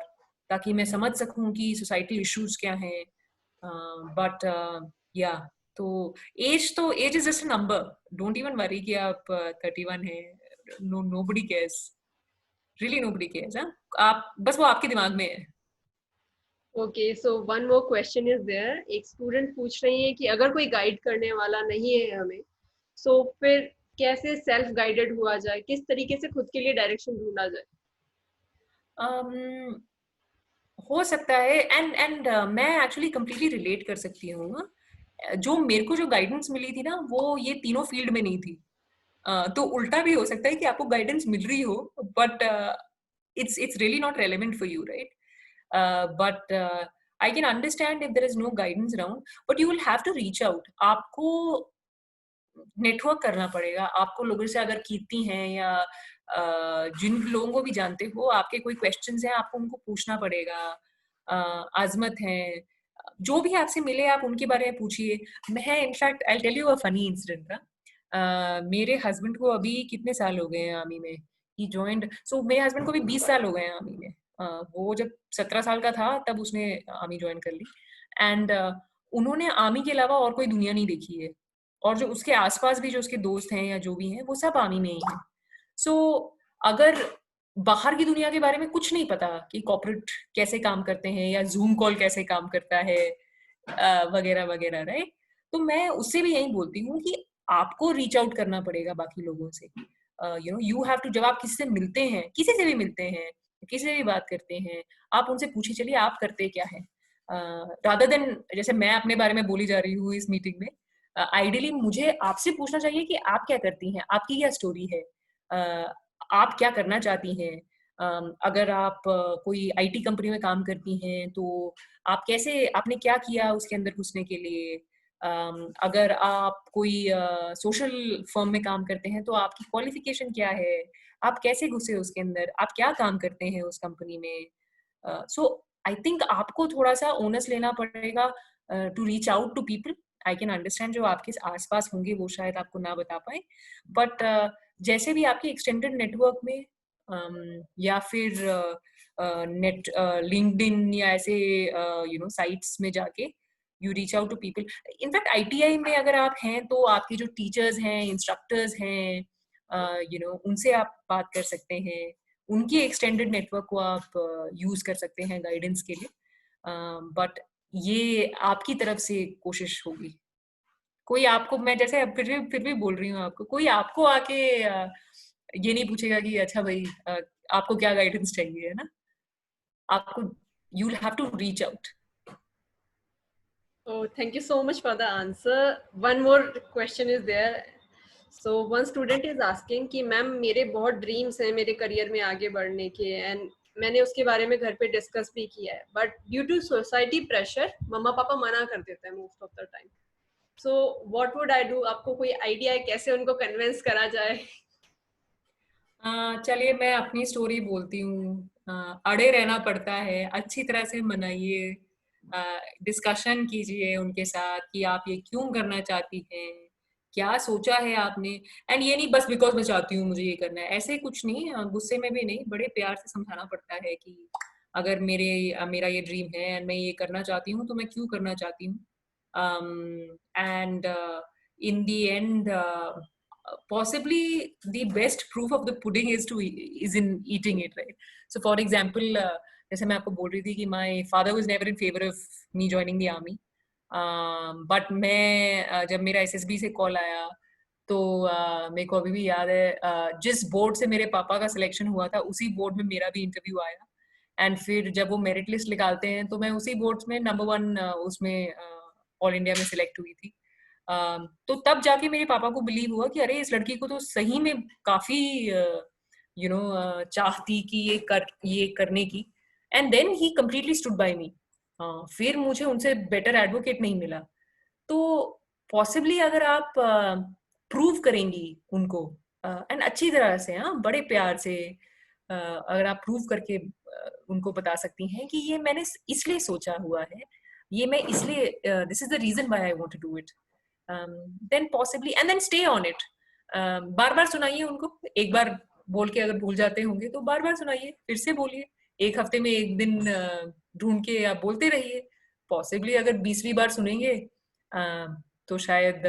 ताकि मैं समझ सकूं कि सोसाइटल इश्यूज क्या हैं. बट या, तो age is just a number. Don't even worry कि आप 31 है. Nobody cares, really nobody cares. आप बस, वो आपके दिमाग में है. Okay, so one more question is there. एक स्टूडेंट पूछ रही है कि अगर कोई गाइड करने वाला नहीं है हमें, सो फिर कैसे सेल्फ गाइडेड हुआ जाए, किस तरीके से खुद के लिए डायरेक्शन ढूंढा जाए? हो सकता है, एंड मैं एक्चुअली कंप्लीटली रिलेट कर सकती हूँ. जो मेरे को जो गाइडेंस मिली थी ना, वो ये तीनों फील्ड में नहीं थी. तो उल्टा भी हो सकता है कि आपको गाइडेंस मिल रही हो, but it's really not relevant for you, right? But I can understand if there is no guidance around, but you will have to reach out. आपको नेटवर्क करना पड़ेगा. आपको लोगों से, अगर कीर्ति हैं या जिन लोगों को भी जानते हो, आपके कोई क्वेश्चंस हैं, आपको उनको पूछना पड़ेगा. आजमत हैं, जो भी आपसे मिले आप उनके बारे में पूछिए. मैं in fact I tell you a funny incident. मेरे हस्बैंड को अभी कितने साल हो गए हैं आर्मी में. ही जॉइंड, सो मेरे हस्बैंड को भी 20 साल हो गए हैं आर्मी में. वो जब 17 साल का था तब उसने आर्मी ज्वाइन कर ली. एंड उन्होंने आर्मी के अलावा और कोई दुनिया नहीं देखी है. और जो उसके आसपास भी जो उसके दोस्त हैं या जो भी हैं, वो सब आर्मी में ही हैं. सो अगर बाहर की दुनिया के बारे में कुछ नहीं पता कि कॉर्पोरेट कैसे काम करते हैं या जूम कॉल कैसे काम करता है, वगैरह वगैरह, राइट. तो मैं उससे भी यही बोलती हूँ कि आपको रीच आउट करना पड़ेगा बाकी लोगों से. यू हैव टू, जब आप किसी से मिलते हैं, किसी से भी मिलते हैं, किसी से भी बात करते हैं, आप उनसे पूछिए चलिए आप करते क्या है, रादर देन जैसे मैं अपने बारे में बोली जा रही हूँ इस मीटिंग में, आइडियली मुझे आपसे पूछना चाहिए कि आप क्या करती हैं, आपकी क्या स्टोरी है, आप क्या करना चाहती हैं। अगर आप कोई आईटी कंपनी में काम करती हैं तो आप कैसे, आपने क्या किया उसके अंदर घुसने के लिए। अगर आप कोई सोशल फर्म में काम करते हैं तो आपकी क्वालिफिकेशन क्या है, आप कैसे घुसे उसके अंदर, आप क्या काम करते हैं उस कंपनी में। सो आई थिंक आपको थोड़ा सा ओनस लेना पड़ेगा to reach out to people. I can understand जो आपके आसपास होंगे वो शायद आपको ना बता पाए, बट जैसे भी आपके एक्सटेंडेड नेटवर्क में या फिर नेट लिंक्डइन या ऐसे साइट्स में जाके you reach out to people. In fact ITI में अगर आप हैं तो आपके जो टीचर्स हैं, इंस्ट्रक्टर्स हैं, उनसे आप बात कर सकते हैं, उनकी एक्सटेंडेड नेटवर्क को आप यूज कर सकते हैं गाइडेंस के लिए। बट ये आपकी तरफ से कोशिश होगी। कोई आपको, मैं जैसे फिर भी बोल रही हूँ आपको, कोई आपको आके ये नहीं पूछेगा कि अच्छा भाई आपको क्या गाइडेंस चाहिए, है ना। आपको you will have to reach out. Oh, thank you so much for the answer. One more question is there. So one student is asking कि मैम मेरे बहुत ड्रीम्स हैं मेरे करियर में आगे बढ़ने के, एंड मैंने उसके बारे में घर पे डिस्कस भी किया है, but due to society pressure मम्मा पापा मना कर देते हैं most of the time. So what would I do? आपको कोई आइडिया है कैसे उनको कन्विंस करा जाए? चलिए मैं अपनी स्टोरी बोलती हूँ। अड़े रहना पड़ता है, अच्छी तरह से मनाइए, डिस्कशन कीजिए उनके साथ कि आप ये क्यों करना चाहती हैं, क्या सोचा है आपने। एंड ये नहीं बस बिकॉज मैं चाहती हूँ मुझे ये करना है, ऐसे कुछ नहीं, गुस्से में भी नहीं, बड़े प्यार से समझाना पड़ता है कि अगर मेरा ये ड्रीम है एंड मैं ये करना चाहती हूँ तो मैं क्यों करना चाहती हूँ। And in the end possibly the best proof of the pudding is in eating it, right? So for example, जैसे मैं आपको बोल रही थी कि my father was never in favor of me joining the army, but मैं जब मेरा SSB से कॉल आया तो मेरे को अभी भी याद है, जिस बोर्ड से मेरे पापा का सिलेक्शन हुआ था उसी बोर्ड में मेरा भी इंटरव्यू आया, एंड फिर जब वो मेरिट लिस्ट निकालते हैं तो मैं उसी बोर्ड में नंबर 1 उसमें ऑल इंडिया में सिलेक्ट हुई थी। तो तब जाके मेरे पापा को बिलीव हुआ कि अरे इस लड़की को तो सही में काफी चाह थी कि ये करने की, and then he completely stood by me. फिर मुझे उनसे बेटर एडवोकेट नहीं मिला। तो पॉसिबली अगर आप प्रूव करेंगी उनको एंड अच्छी तरह से, हाँ बड़े प्यार से, अगर आप प्रूव करके उनको बता सकती हैं कि ये मैंने इसलिए सोचा हुआ है, ये मैं इसलिए, this is the reason why I want to do it, then possibly and then stay on it। बार बार सुनाइए उनको, एक बार बोल के अगर भूल जाते होंगे तो बार बार सुनाइए, फिर से बोलिए, एक हफ्ते में एक दिन ढूंढ के आप बोलते रहिए। पॉसिबली अगर 20वीं बार सुनेंगे तो शायद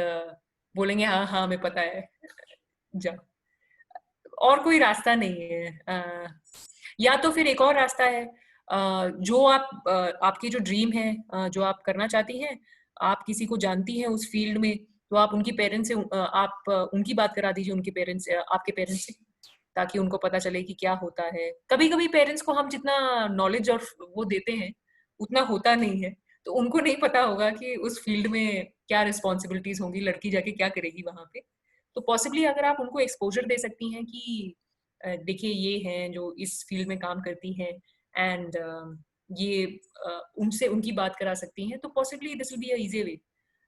बोलेंगे हाँ हाँ हमें पता है, जा। और कोई रास्ता नहीं है। या तो फिर एक और रास्ता है, जो आपकी जो ड्रीम है, जो आप करना चाहती हैं, आप किसी को जानती हैं उस फील्ड में, तो आप उनकी पेरेंट्स से आप उनकी बात करा दीजिए उनके पेरेंट्स से, आपके पेरेंट्स से, ताकि उनको पता चले कि क्या होता है। कभी कभी पेरेंट्स को हम जितना नॉलेज और वो देते हैं उतना होता नहीं है, तो उनको नहीं पता होगा कि उस फील्ड में क्या रिस्पॉन्सिबिलिटीज होंगी, लड़की जाके क्या करेगी वहां पे। तो पॉसिबली अगर आप उनको एक्सपोजर दे सकती हैं कि देखिए ये हैं जो इस फील्ड में काम करती हैं, एंड ये उनसे उनकी बात करा सकती हैं, तो possibly this will be a easy way.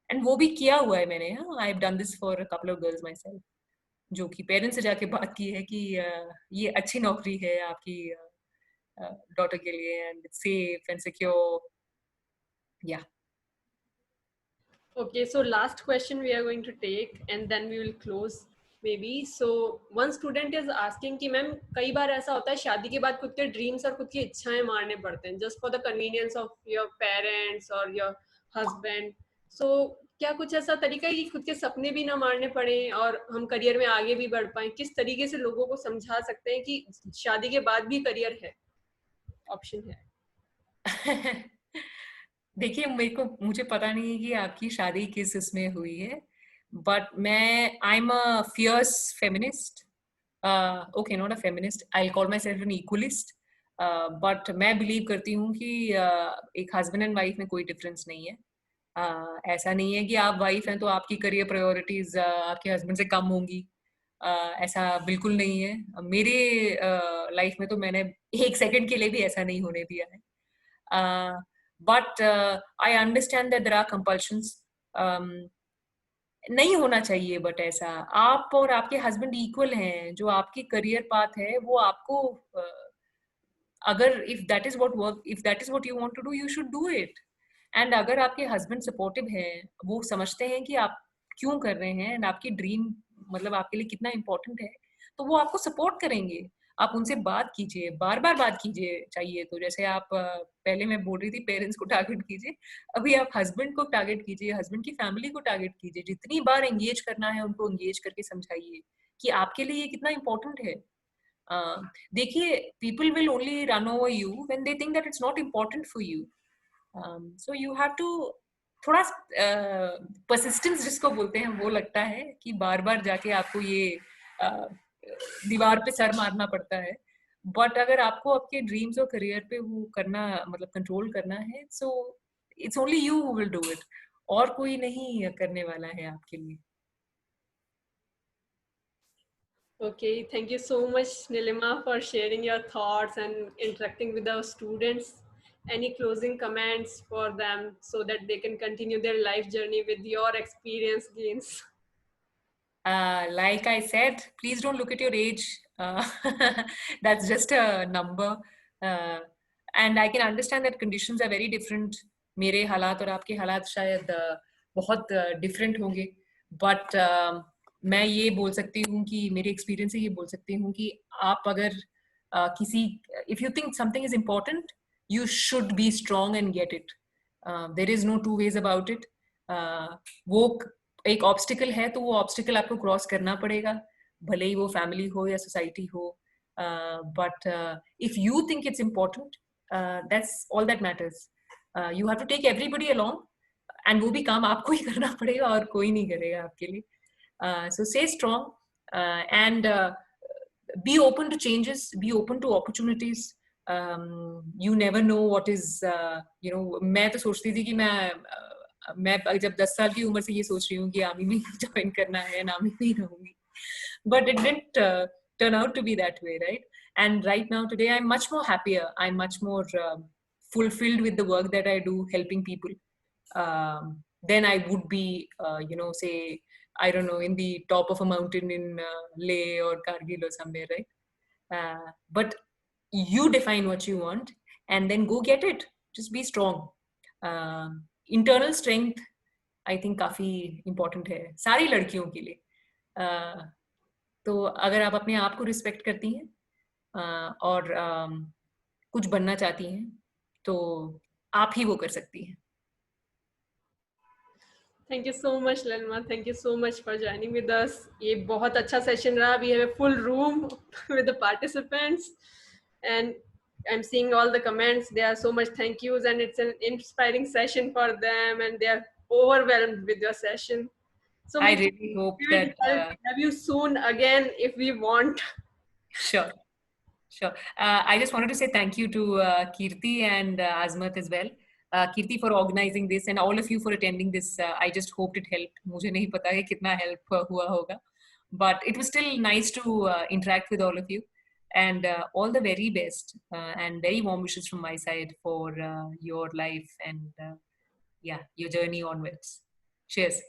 And वो भी किया हुआ है मैंने, I have done this for a couple of girls my self, जो कि पेरेंट्स से जाके बात की है कि ये अच्छी नौकरी है आपकी डॉटर के लिए, एंड सेफ एंड सिक्योर, या। Okay, so last question we are going to take and then we will close maybe. So one student is asking कि मैम कई बार ऐसा होता है शादी के बाद खुद के ड्रीम्स और खुद की इच्छाएं मारने पड़ते हैं just for the convenience of your parents or your husband. So क्या कुछ ऐसा तरीका है कि खुद के सपने भी ना मारने पड़े और हम करियर में आगे भी बढ़ पाए? किस तरीके से लोगों को समझा सकते हैं कि शादी के बाद भी करियर है, ऑप्शन है? देखिए मुझे पता नहीं है कि आपकी शादी किस इसमें हुई है, but I am a fierce feminist, okay, not a feminist, I'll call myself an equalist, but मैं बिलीव करती हूँ कि एक हस्बैंड एंड वाइफ में कोई डिफरेंस नहीं है. ऐसा नहीं है कि आप वाइफ हैं तो आपकी करियर प्रायोरिटीज आपके हस्बैंड से कम होंगी. ऐसा बिल्कुल नहीं है. मेरे लाइफ में तो मैंने एक सेकंड के लिए भी ऐसा नहीं होने दिया है. But I understand that there are compulsions. नहीं होना चाहिए, बट ऐसा आप और आपके हस्बैंड इक्वल हैं. जो आपकी करियर पाथ है वो आपको अगर if that is what you want to do, you should do it. And अगर आपके हस्बैंड सपोर्टिव हैं, वो समझते हैं कि आप क्यों कर रहे हैं एंड आपकी ड्रीम मतलब आपके लिए कितना इम्पोर्टेंट है, तो वो आपको सपोर्ट करेंगे. आप उनसे बात कीजिए, बार बार बात कीजिए. चाहिए तो जैसे आप पहले मैं बोल रही थी पेरेंट्स को टारगेट कीजिए, अभी आप हस्बैंड को टारगेट कीजिए, हस्बैंड की फैमिली को टारगेट कीजिए. जितनी बार एंगेज करना है उनको एंगेज करके समझाइए कि आपके लिए ये कितना इम्पोर्टेंट है. देखिए, people will only run over you when they think that it's not important for you. So you have to थोड़ा persistence जिसको बोलते हैं वो लगता है कि बार बार जाके आपको ये दीवार पे सर मारना पड़ता है. बट अगर आपको आपके ड्रीम्स और करियर पे वो करना मतलब कंट्रोल करना है, so it's only you who will do it. और कोई नहीं करने वाला है आपके लिए. Okay, thank you so much, Nilima, for sharing your thoughts and interacting with our students. Any closing comments for them so that they can continue their life journey with your experience gains? Like I said, please don't look at your age. That's just a number. And I can understand that conditions are very different. मेरे हालात और आपके हालात शायद बहुत different होंगे. But मैं ये बोल सकती हूँ कि मेरे experience से ये बोल सकती हूँ कि आप अगर if you think something is important, you should be strong and get it. There is no two ways about it. वो एक ऑब्स्टिकल है तो वो ऑब्स्टिकल आपको क्रॉस करना पड़ेगा, भले ही वो फैमिली हो या सोसाइटी हो. But if you think it's important, that's all that matters. You have to take everybody along and वो भी काम आपको ही करना पड़ेगा और कोई नहीं करेगा आपके लिए. So stay strong and be open to changes, be open to opportunities. You never know what is मैं तो सोचती थी कि मैं जब 10 साल की उम्र से ये सोच रही हूँ कि आर्मी में ज्वाइन करना है, आर्मी में ही रहूंगी. But it didn't turn out to be that way, right? And right now, today, I'm much more happier. I'm much more fulfilled with the work that I do, helping people. Then I would be, say, I don't know, in the top of a mountain in Leh or Kargil or somewhere, right? But you define what you want and then go get it. Just be strong. Internal strength I think काफी important है सारी लड़कियों के लिए. तो अगर आप अपने आप को रिस्पेक्ट करती हैं और कुछ बनना चाहती हैं तो आप ही वो कर सकती हैं. Thank you so much, Lalma. Thank you so much for joining with us. ये बहुत अच्छा सेशन रहा. We have a full room with the participants, and I'm seeing all the comments. There are so much thank yous, and it's an inspiring session for them, and they are overwhelmed with your session. So I really hope that have you soon again if we want. Sure. I just wanted to say thank you to Kirti and Azmat as well. Kirti for organizing this and all of you for attending this. I just hoped it helped. मुझे नहीं पता है कितना help हुआ होगा, but it was still nice to interact with all of you. And all the very best and very warm wishes from my side for your life and your journey onwards. Cheers.